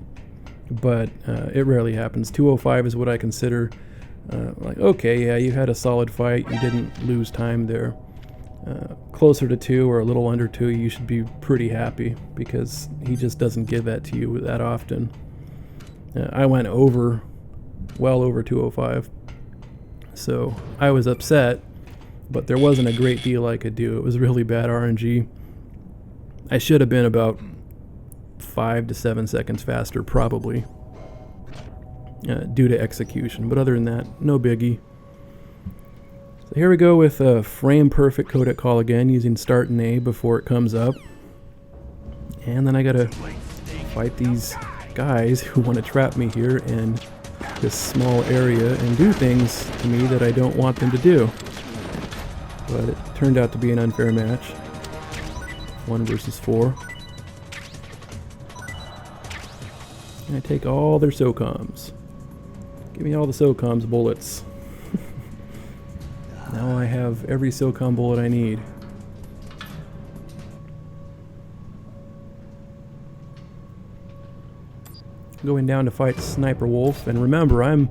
Speaker 1: but it rarely happens. 205 is what I consider like, okay, yeah, you had a solid fight, you didn't lose time there. Closer to 2 or a little under 2, you should be pretty happy, because he just doesn't give that to you that often. I went well over 205, so I was upset, but there wasn't a great deal I could do. It was really bad RNG. I should have been about 5 to 7 seconds faster, probably, due to execution, but other than that, no biggie. So here we go with a frame perfect codec call again, using start and A before it comes up. And then I gotta fight these guys who want to trap me here in this small area and do things to me that I don't want them to do. But it turned out to be an unfair match. 1 versus 4. And I take all their SOCOMs. Give me all the SOCOMs bullets. Now I have every SOCOM bullet I need. Going down to fight Sniper Wolf, and remember, I'm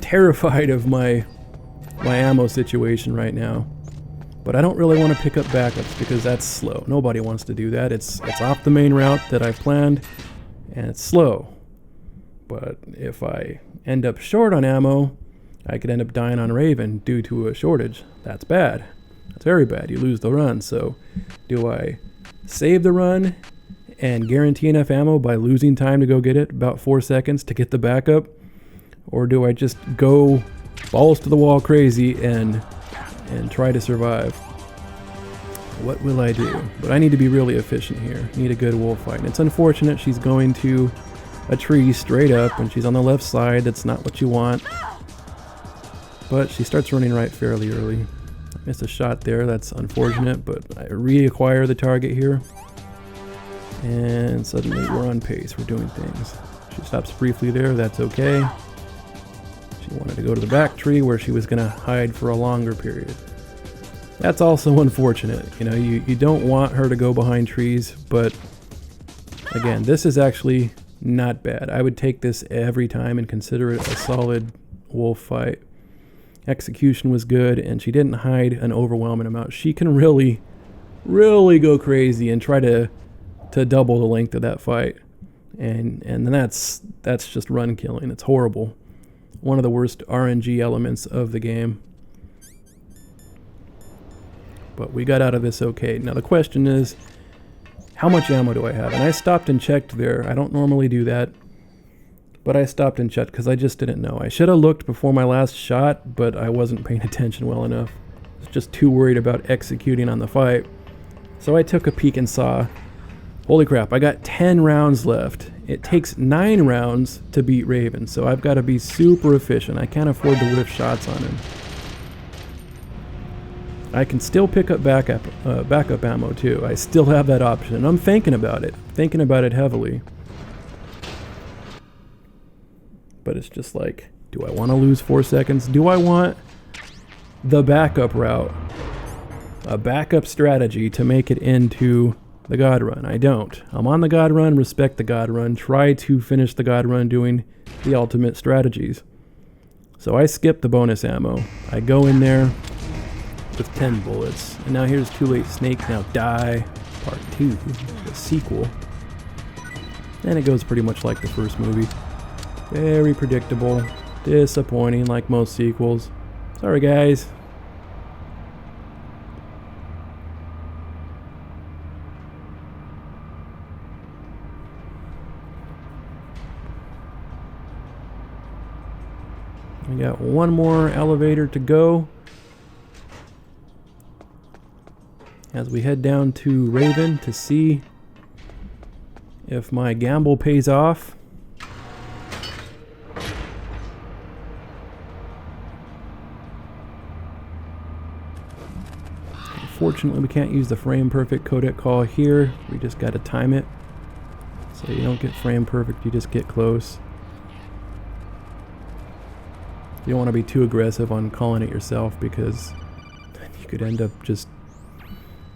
Speaker 1: terrified of my ammo situation right now. But I don't really want to pick up backups because that's slow. Nobody wants to do that. It's off the main route that I've planned, and it's slow. But if I end up short on ammo, I could end up dying on Raven due to a shortage. That's bad. That's very bad. You lose the run. So do I save the run and guarantee enough ammo by losing time to go get it, about 4 seconds to get the backup? Or do I just go balls to the wall crazy and try to survive? What will I do? But I need to be really efficient here. Need a good wolf fight. And it's unfortunate she's going to a tree straight up and she's on the left side. That's not what you want. But she starts running right fairly early. I missed a shot there, that's unfortunate, but I reacquire the target here. And suddenly we're on pace, we're doing things. She stops briefly there, that's okay. She wanted to go to the back tree where she was gonna hide for a longer period. That's also unfortunate. You know, you don't want her to go behind trees, but again, this is actually not bad. I would take this every time and consider it a solid wolf fight. Execution was good, and she didn't hide an overwhelming amount. She can really, really go crazy and try to double the length of that fight. And then that's just run killing. It's horrible. One of the worst RNG elements of the game. But we got out of this okay. Now the question is, how much ammo do I have? And I stopped and checked there. I don't normally do that, but I stopped and checked because I just didn't know. I should have looked before my last shot, but I wasn't paying attention well enough. I was just too worried about executing on the fight. So I took a peek and saw, holy crap, I got 10 rounds left. It takes 9 rounds to beat Raven, so I've got to be super efficient. I can't afford to whiff shots on him. I can still pick up backup ammo too. I still have that option. I'm thinking about it heavily. But it's just like, do I want to lose 4 seconds? Do I want the backup route? A backup strategy to make it into the God Run? I don't. I'm on the God Run, respect the God Run, try to finish the God Run doing the ultimate strategies. So I skip the bonus ammo. I go in there with 10 bullets. And now here's Too Late Snake Now Die Part 2, the sequel. And it goes pretty much like the first movie. Very predictable, disappointing like most sequels. Sorry guys. We got one more elevator to go as we head down to Raven to see if my gamble pays off. Unfortunately, we can't use the frame perfect codec call here. We just got to time it. So you don't get frame perfect, you just get close. You don't want to be too aggressive on calling it yourself, because you could end up just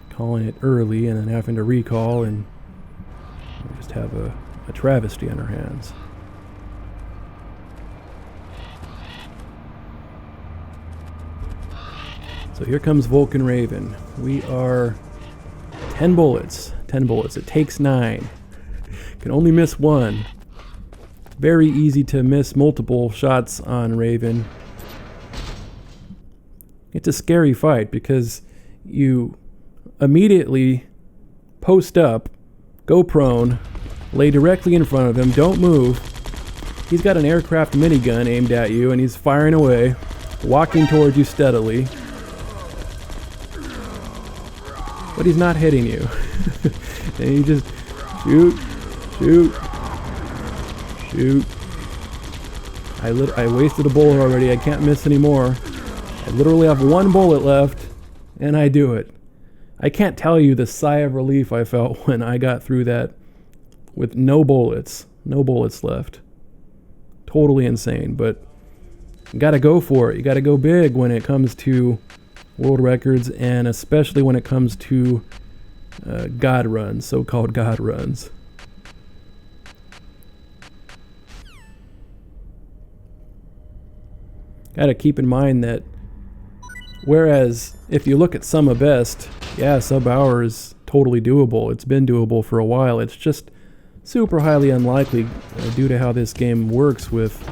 Speaker 1: calling it early and then having to recall, and we just have a travesty on our hands. So here comes Vulcan Raven. We are 10 bullets. 10 bullets. It takes 9. Can only miss 1. Very easy to miss multiple shots on Raven. It's a scary fight because you immediately post up, go prone, lay directly in front of him, don't move. He's got an aircraft minigun aimed at you and he's firing away, walking towards you steadily. But he's not hitting you. And you just shoot, shoot, shoot. I wasted a bullet already. I can't miss anymore. I literally have 1 bullet left, and I do it. I can't tell you the sigh of relief I felt when I got through that with no bullets. No bullets left. Totally insane, but you gotta go for it. You gotta go big when it comes to world records, and especially when it comes to God runs, so-called God runs. Gotta keep in mind that whereas if you look at sum of best, yeah, sub hour is totally doable. It's been doable for a while. It's just super highly unlikely due to how this game works with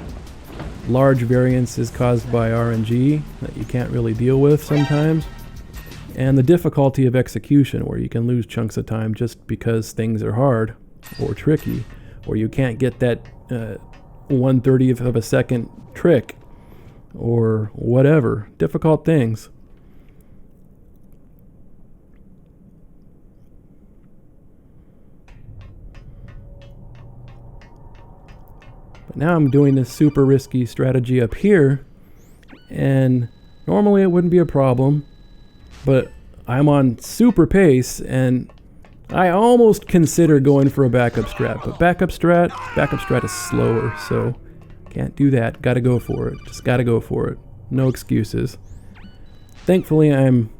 Speaker 1: large variances caused by RNG that you can't really deal with sometimes, and the difficulty of execution where you can lose chunks of time just because things are hard or tricky, or you can't get that 1/30th of a second trick or whatever. Difficult things. But now I'm doing this super risky strategy up here, and normally it wouldn't be a problem, but I'm on super pace and I almost consider going for a backup strat, but backup strat is slower, so can't do that. Gotta go for it. Just gotta go for it. No excuses. Thankfully, I'm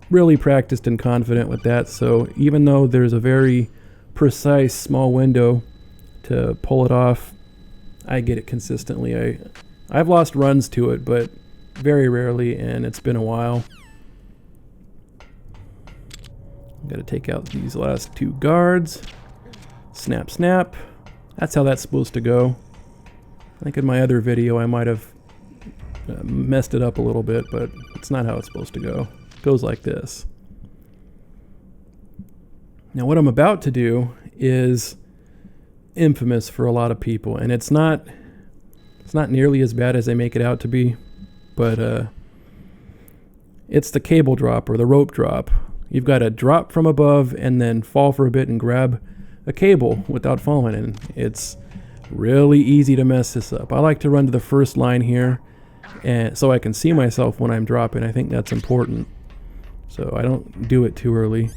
Speaker 1: really practiced and confident with that, so even though there's a very precise small window to pull it off, I get it consistently. I've lost runs to it, but very rarely, and it's been a while. Gotta take out these last 2 guards. Snap, snap. That's how that's supposed to go. I think in my other video I might have messed it up a little bit, but it's not how it's supposed to go. It goes like this. Now what I'm about to do is infamous for a lot of people, and it's not nearly as bad as they make it out to be, but it's the cable drop or the rope drop. You've got to drop from above and then fall for a bit and grab a cable without falling, and it's really easy to mess this up. I like to run to the first line here, and so I can see myself when I'm dropping. I think that's important, so I don't do it too early.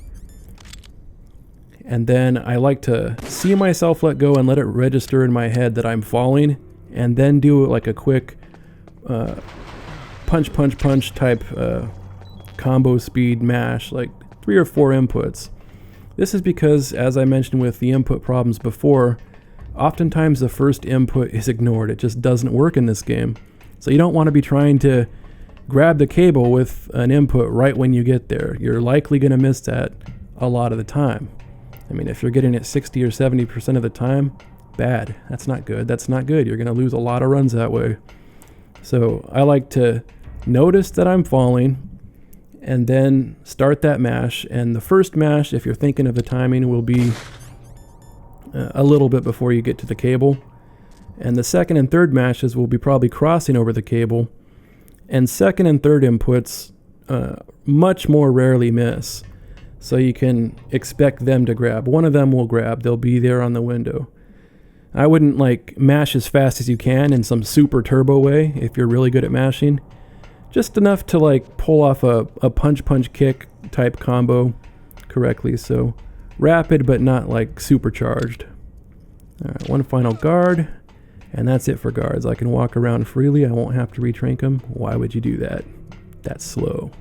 Speaker 1: And then I like to see myself let go and let it register in my head that I'm falling, and then do like a quick punch, punch, punch type combo speed mash, like 3 or 4 inputs. This is because, as I mentioned with the input problems before, oftentimes the first input is ignored. It just doesn't work in this game. So you don't want to be trying to grab the cable with an input right when you get there. You're likely going to miss that a lot of the time. I mean, if you're getting it 60 or 70% of the time, bad. That's not good. That's not good. You're going to lose a lot of runs that way. So I like to notice that I'm falling and then start that mash. And the first mash, if you're thinking of the timing, will be a little bit before you get to the cable. And the second and third mashes will be probably crossing over the cable. And second and third inputs much more rarely miss. So you can expect them to grab. One of them will grab. They'll be there on the window. I wouldn't like mash as fast as you can in some super turbo way if you're really good at mashing. Just enough to like pull off a punch punch kick type combo correctly. So rapid but not like supercharged. Alright, one final guard. And that's it for guards. I can walk around freely. I won't have to retrain them. Why would you do that? That's slow.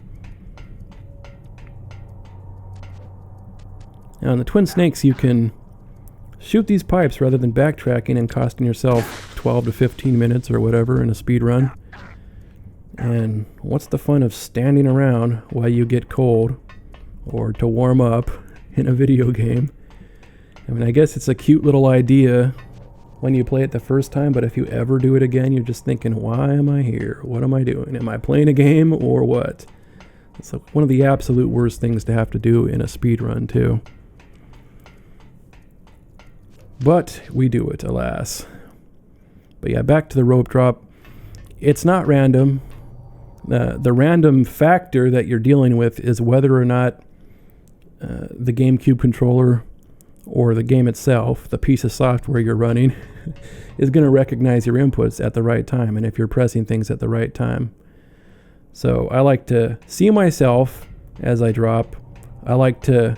Speaker 1: Now in the Twin Snakes you can shoot these pipes rather than backtracking and costing yourself 12 to 15 minutes or whatever in a speed run. And what's the fun of standing around while you get cold or to warm up in a video game? I mean, I guess it's a cute little idea when you play it the first time, but if you ever do it again, you're just thinking, why am I here? What am I doing? Am I playing a game or what? It's like one of the absolute worst things to have to do in a speed run too. But we do it, alas. But yeah, back to the rope drop. It's not random. The random factor that you're dealing with is whether or not the Gamecube controller or the game itself, the piece of software you're running, is going to recognize your inputs at the right time and if you're pressing things at the right time. So I like to see myself as I drop. I like to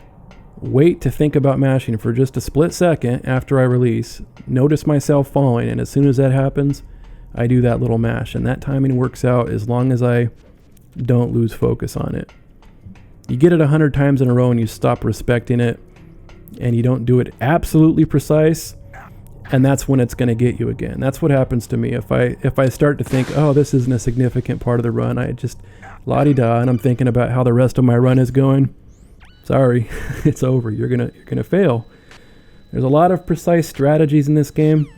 Speaker 1: wait to think about mashing for just a split second after I release, notice myself falling, and as soon as that happens, I do that little mash, and that timing works out as long as I don't lose focus on it. You get it 100 times in a row and you stop respecting it, and you don't do it absolutely precise, and that's when it's going to get you again. That's what happens to me. If I start to think, oh, this isn't a significant part of the run, I just la-di-da, and I'm thinking about how the rest of my run is going. Sorry, it's over. You're gonna fail. There's a lot of precise strategies in this game.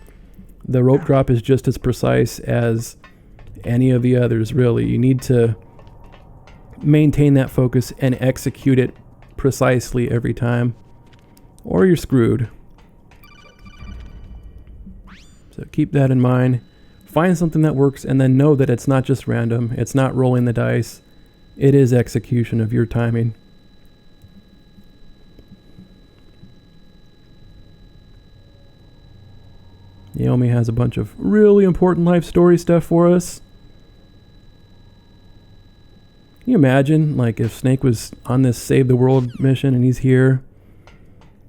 Speaker 1: The rope drop is just as precise as any of the others, really. You need to maintain that focus and execute it precisely every time, or you're screwed. So keep that in mind. Find something that works, and then know that it's not just random. It's not rolling the dice. It is execution of your timing. Naomi has a bunch of really important life story stuff for us. Can you imagine, like, if Snake was on this Save the World mission and he's here,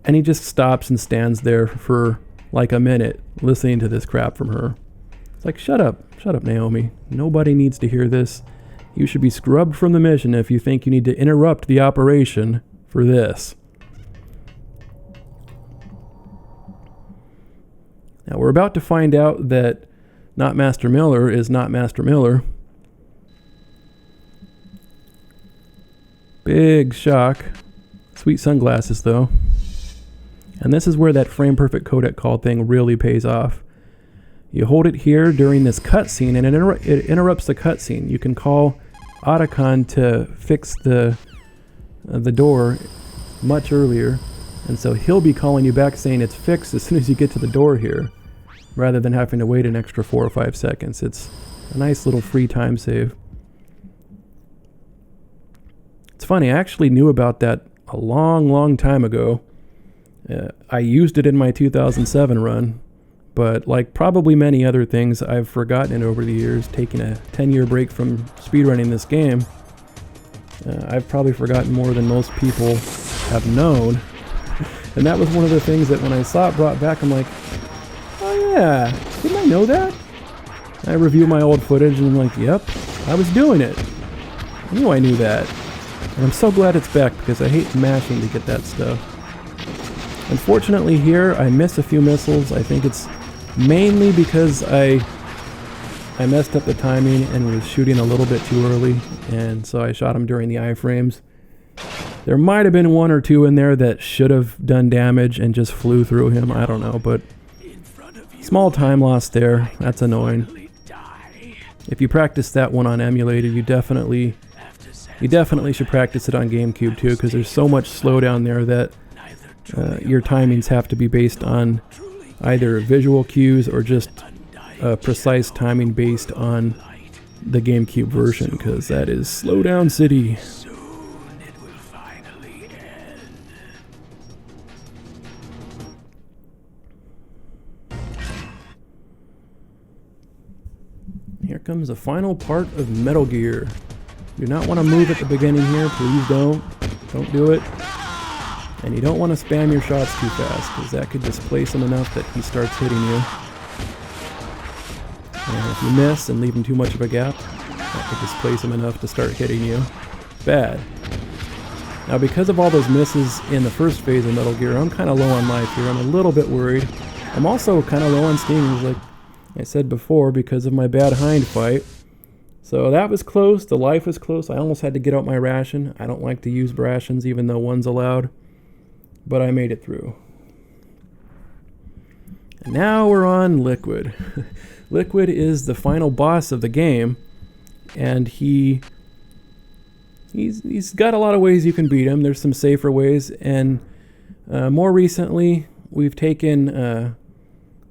Speaker 1: and he just stops and stands there for like a minute listening to this crap from her. It's like, shut up, Naomi. Nobody needs to hear this. You should be scrubbed from the mission if you think you need to interrupt the operation for this. Now we're about to find out that not Master Miller is not Master Miller. Big shock. Sweet sunglasses though. And this is where that frame perfect codec call thing really pays off. You hold it here during this cutscene and it interrupts the cutscene. You can call Otacon to fix the door much earlier. And so he'll be calling you back saying it's fixed as soon as you get to the door here, rather than having to wait an extra 4 or 5 seconds. It's a nice little free time save. It's funny, I actually knew about that a long time ago. I used it in my 2007 run, but like probably many other things, I've forgotten it over the years, taking a 10-year break from speedrunning this game. I've probably forgotten more than most people have known. And that was one of the things that when I saw it brought back, I'm like, oh yeah, didn't I know that? I review my old footage and I'm like, yep, I was doing it. I knew I knew that. And I'm so glad it's back because I hate mashing to get that stuff. Unfortunately here, I miss a few missiles. I think it's mainly because I messed up the timing and was shooting a little bit too early, and so I shot him during the iframes. There might have been 1 or 2 in there that should have done damage and just flew through him. I don't know, but small time loss there. That's annoying. If you practice that one on emulated, you definitely should practice it on Gamecube too, because there's so much slowdown there that your timings have to be based on either visual cues or just precise timing based on the Gamecube version, because that is slowdown city. Here comes the final part of Metal Gear. You do not want to move at the beginning here, please don't. Don't do it. And you don't want to spam your shots too fast, because that could displace him enough that he starts hitting you. And if you miss and leave him too much of a gap, that could displace him enough to start hitting you. Bad. Now because of all those misses in the first phase of Metal Gear, I'm kind of low on life here. I'm a little bit worried. I'm also kind of low on steam, like I said before, because of my bad Hind fight. So that was close, the life was close. I almost had to get out my ration. I don't like to use rations even though one's allowed. But I made it through. And now we're on Liquid. Liquid is the final boss of the game, and he's got a lot of ways you can beat him. There's some safer ways, and more recently we've taken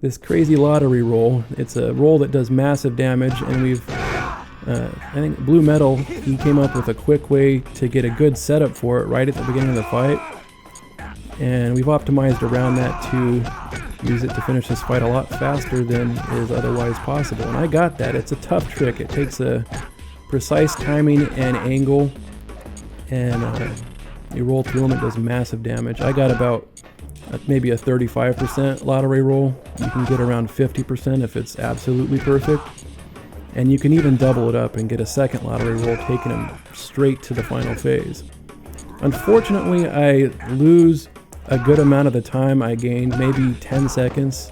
Speaker 1: this crazy lottery roll. It's a roll that does massive damage, and we've I think Blue Metal, he came up with a quick way to get a good setup for it right at the beginning of the fight. And we've optimized around that to use it to finish this fight a lot faster than is otherwise possible. And I got that. It's a tough trick. It takes a precise timing and angle, and you roll through them, it does massive damage. I got about maybe a 35% lottery roll. You can get around 50% if it's absolutely perfect. And you can even double it up and get a second lottery roll, taking them straight to the final phase. Unfortunately, I lose a good amount of the time I gained, maybe 10 seconds,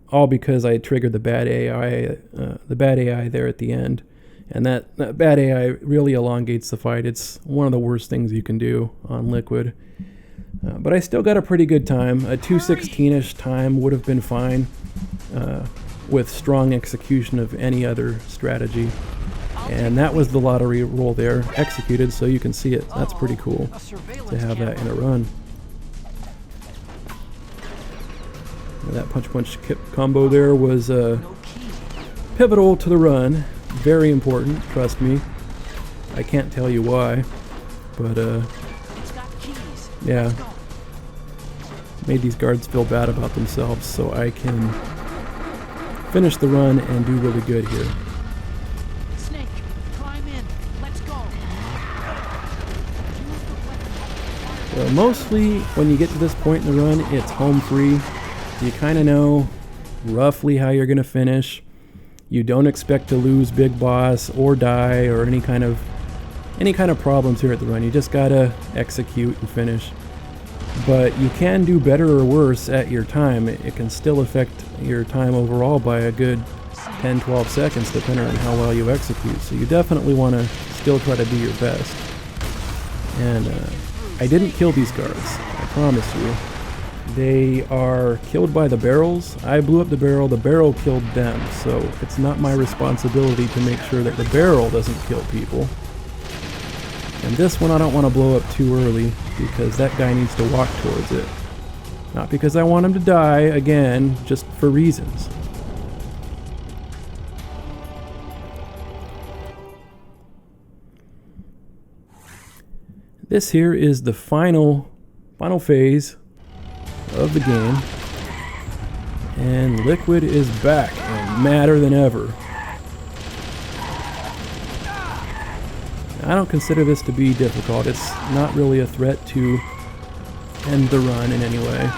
Speaker 1: all because I triggered the bad AI there at the end. And that bad AI really elongates the fight. It's one of the worst things you can do on Liquid. But I still got a pretty good time. A 2:16-ish time would have been fine with strong execution of any other strategy. And that was the lottery roll there, executed, so you can see it. That's pretty cool to have that in a run. That punch-punch combo there was pivotal to the run. Very important, trust me. I can't tell you why, but yeah. Made these guards feel bad about themselves so I can finish the run and do really good here.
Speaker 3: Snake, climb in. Let's go.
Speaker 1: So mostly when you get to this point in the run, it's home free. You kind of know roughly how you're going to finish. You don't expect to lose Big Boss or die or any kind of problems here at the run. You just gotta execute and finish. But you can do better or worse at your time. It can still affect your time overall by a good 10-12 seconds depending on how well you execute. So you definitely want to still try to do your best. And I didn't kill these guards, I promise you. They are killed by the barrels. I blew up the barrel killed them, so it's not my responsibility to make sure that the barrel doesn't kill people. And this one I don't want to blow up too early, because that guy needs to walk towards it. Not because I want him to die, again, just for reasons. This here is the final phase of the game, and Liquid is back and madder than ever. I don't consider this to be difficult. It's not really a threat to end the run in any way.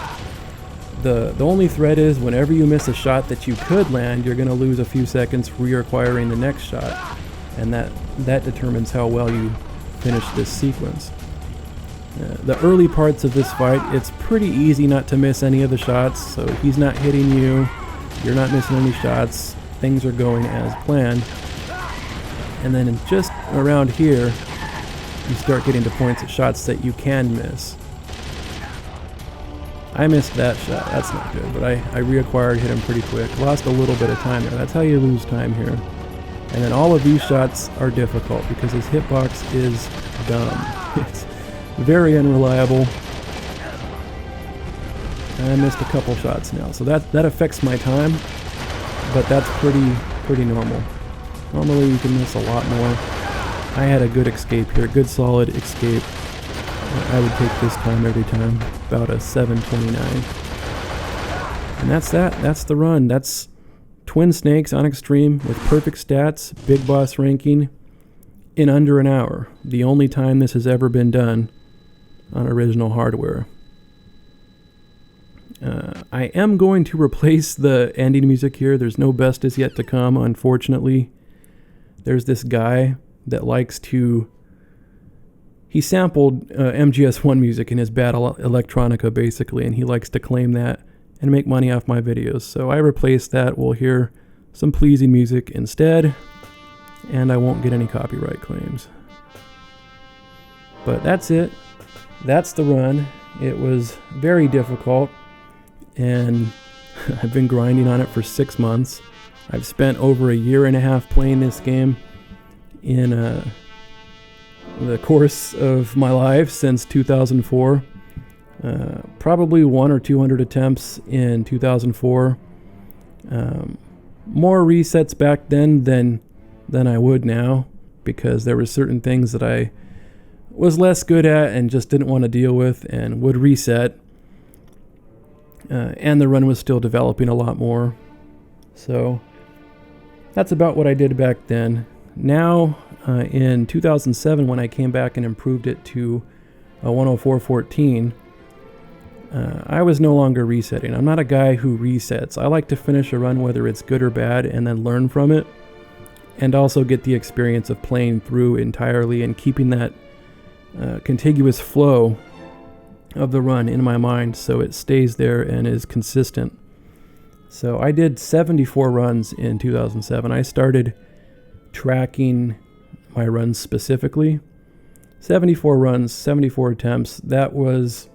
Speaker 1: The only threat is whenever you miss a shot that you could land, you're going to lose a few seconds reacquiring the next shot, and that determines how well you finish this sequence. The early parts of this fight, it's pretty easy not to miss any of the shots, so he's not hitting you, you're not missing any shots, things are going as planned. And then just around here, you start getting to points at shots that you can miss. I missed that shot, that's not good, but I reacquired, hit him pretty quick, lost a little bit of time there, that's how you lose time here. And then all of these shots are difficult because his hitbox is dumb. It's very unreliable. And I missed a couple shots now, so that affects my time, but that's pretty normal. Normally you can miss a lot more. I had a good escape here, good solid escape. I would take this time every time, about a 7:29. And that's the run. That's Twin Snakes on Extreme with perfect stats, big boss ranking, in under an hour. The only time this has ever been done on original hardware. I am going to replace the ending music here. There's no best is yet to come, unfortunately. There's this guy that likes to... He sampled MGS1 music in his Battle Electronica, basically, and he likes to claim that and make money off my videos. So I replaced that. We'll hear some pleasing music instead, and I won't get any copyright claims. But that's it. That's the run. It was very difficult, and I've been grinding on it for 6 months. I've spent over a year and a half playing this game in the course of my life since 2004. Probably 100 or 200 attempts in 2004. More resets back then than I would now, because there were certain things that I was less good at and just didn't want to deal with and would reset. And the run was still developing a lot more. So that's about what I did back then. Now, in 2007, when I came back and improved it to 104.14, I was no longer resetting. I'm not a guy who resets. I like to finish a run, whether it's good or bad, and then learn from it, and also get the experience of playing through entirely and keeping that contiguous flow of the run in my mind so it stays there and is consistent. So I did 74 runs in 2007. I started tracking my runs specifically. 74 runs, 74 attempts. That was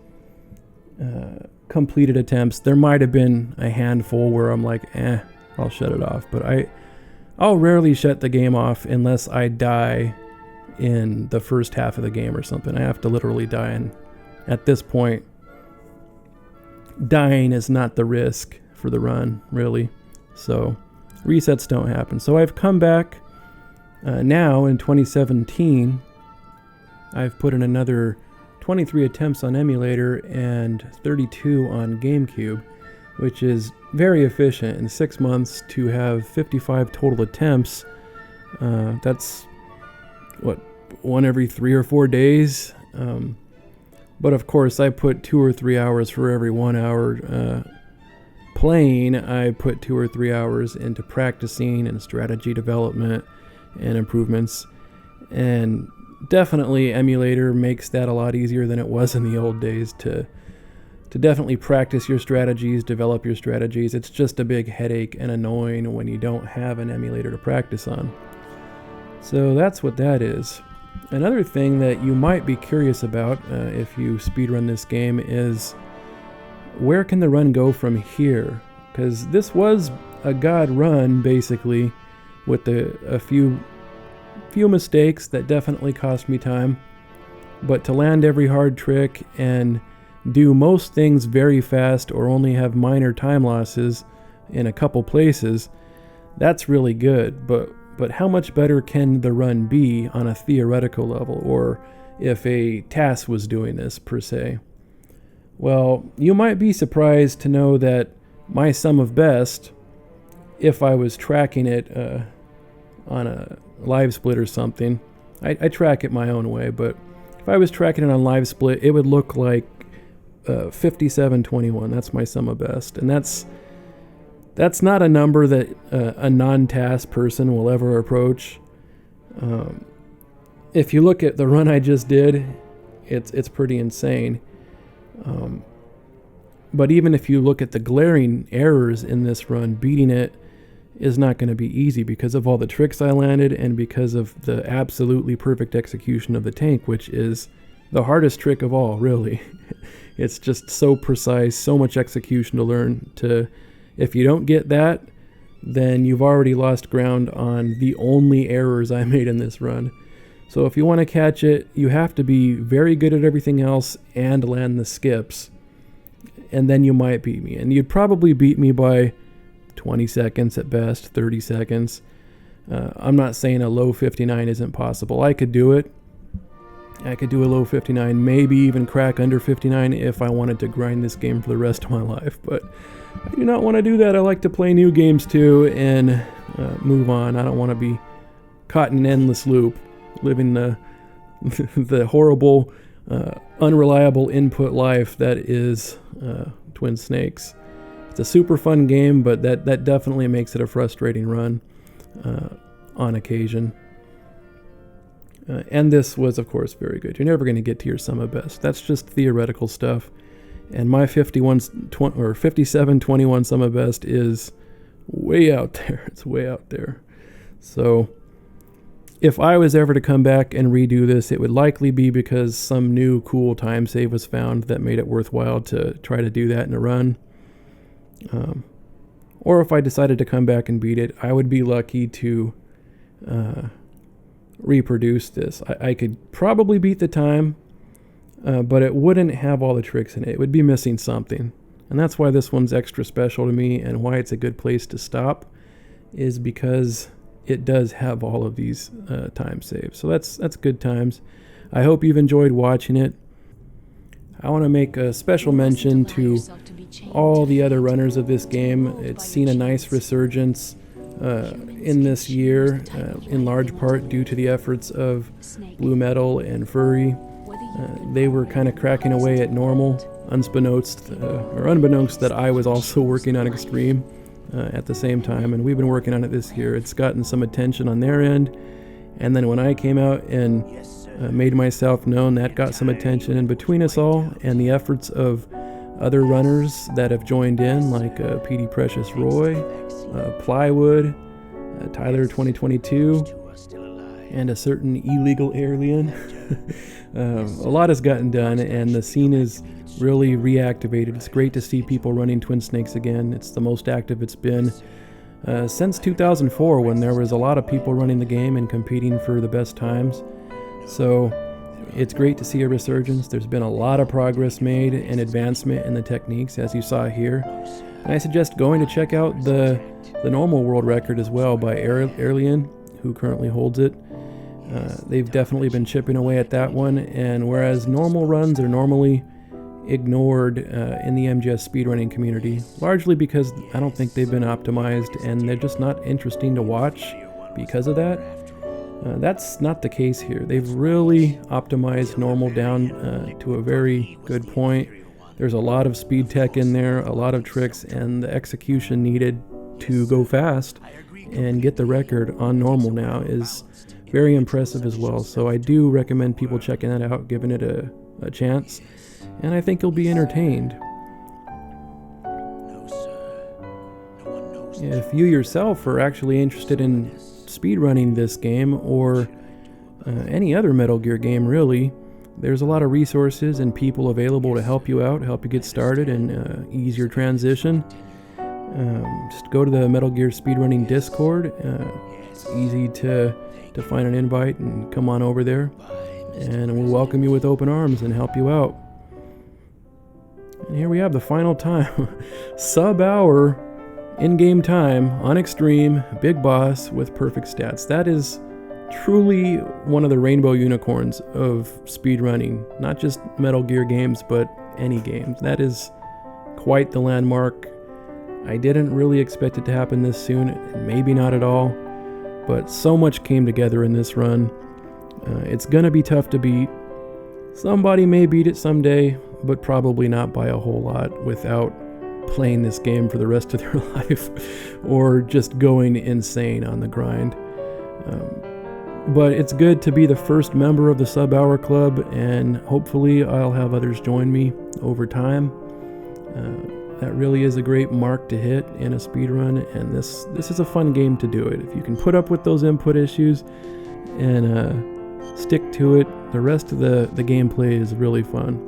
Speaker 1: completed attempts. There might have been a handful where I'm like, I'll shut it off. But I'll rarely shut the game off unless I die in the first half of the game or something. I have to literally die, and at this point, dying is not the risk for the run, really. So resets don't happen. So I've come back now in 2017. I've put in another 23 attempts on emulator and 32 on Gamecube, which is very efficient. In 6 months to have 55 total attempts, that's what, one every 3 or 4 days. But of course I put 2 or 3 hours for every 1 hour playing. I put 2 or 3 hours into practicing and strategy development and improvements, and definitely emulator makes that a lot easier than it was in the old days to definitely practice your strategies, develop your strategies. It's just a big headache and annoying when you don't have an emulator to practice on. So that's what that is. Another thing that you might be curious about if you speedrun this game is where can the run go from here? Because this was a god run basically, with a few mistakes that definitely cost me time. But to land every hard trick and do most things very fast or only have minor time losses in a couple places, that's really good. But how much better can the run be on a theoretical level, or if a task was doing this per se? Well, you might be surprised to know that my sum of best, if I was tracking it on a live split or something, I track it my own way, but if I was tracking it on live split, it would look like 5721. That's my sum of best, and that's not a number that a non-task person will ever approach. If you look at the run I just did, it's pretty insane. But even if you look at the glaring errors in this run, beating it is not going to be easy because of all the tricks I landed and because of the absolutely perfect execution of the tank, which is the hardest trick of all, really. It's just so precise, so much execution to learn to... If you don't get that, then you've already lost ground on the only errors I made in this run. So if you want to catch it, you have to be very good at everything else and land the skips. And then you might beat me. And you'd probably beat me by 20 seconds at best, 30 seconds. I'm not saying a low 59 isn't possible. I could do it. I could do a low 59, maybe even crack under 59 if I wanted to grind this game for the rest of my life. But I do not want to do that. I like to play new games too and move on. I don't want to be caught in an endless loop, living the horrible, unreliable input life that is Twin Snakes. It's a super fun game, but that definitely makes it a frustrating run on occasion. And this was, of course, very good. You're never going to get to your sum of best. That's just theoretical stuff. And my 57-21 sum of best is way out there. It's way out there. So if I was ever to come back and redo this, it would likely be because some new cool time save was found that made it worthwhile to try to do that in a run. Or if I decided to come back and beat it, I would be lucky to reproduce this. I could probably beat the time, but it wouldn't have all the tricks in it. It would be missing something. And that's why this one's extra special to me, and why it's a good place to stop, is because it does have all of these time saves. So that's good times. I hope you've enjoyed watching it. I want to make a special mention to all the other runners of this game. It's seen a nice resurgence in this year, in large part due to the efforts of Blue Metal and Furry. They were kind of cracking away at normal, unbeknownst that I was also working on Extreme at the same time, and we've been working on it this year. It's gotten some attention on their end, and then when I came out and made myself known, that got some attention. And between us all and the efforts of other runners that have joined in, like PD Precious Roy, Plywood, Tyler 2022, and a certain illegal alien, a lot has gotten done, and the scene is really reactivated. It's great to see people running Twin Snakes again. It's the most active it's been since 2004, when there was a lot of people running the game and competing for the best times. So it's great to see a resurgence. There's been a lot of progress made and advancement in the techniques, as you saw here. And I suggest going to check out the normal world record as well by Alien, who currently holds it. They've definitely been chipping away at that one, and whereas normal runs are normally ignored in the MGS speedrunning community, largely because I don't think they've been optimized and they're just not interesting to watch because of that. That's not the case here. They've really optimized normal down to a very good point. There's a lot of speed tech in there, a lot of tricks, and the execution needed to go fast and get the record on normal now is very impressive as well. So I do recommend people checking that out, giving it a chance, and I think you'll be entertained. If you yourself are actually interested in speedrunning this game or any other Metal Gear game really, there's a lot of resources and people available to help you out, help you get started and ease your transition. Just go to the Metal Gear Speedrunning Discord. It's easy to find an invite and come on over there, and we'll welcome you with open arms and help you out. And here we have the final time. Sub-hour in-game time on Extreme, Big Boss with perfect stats. That is truly one of the rainbow unicorns of speedrunning. Not just Metal Gear games, but any games. That is quite the landmark. I didn't really expect it to happen this soon, maybe not at all, but so much came together in this run. It's gonna be tough to beat. Somebody may beat it someday, but probably not by a whole lot without playing this game for the rest of their life or just going insane on the grind. But it's good to be the first member of the Sub-Hour Club, and hopefully I'll have others join me over time. That really is a great mark to hit in a speedrun, and this is a fun game to do it. If you can put up with those input issues and stick to it, the rest of the gameplay is really fun.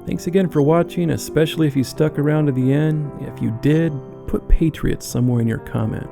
Speaker 1: Thanks again for watching, especially if you stuck around to the end. If you did, put Patriots somewhere in your comment.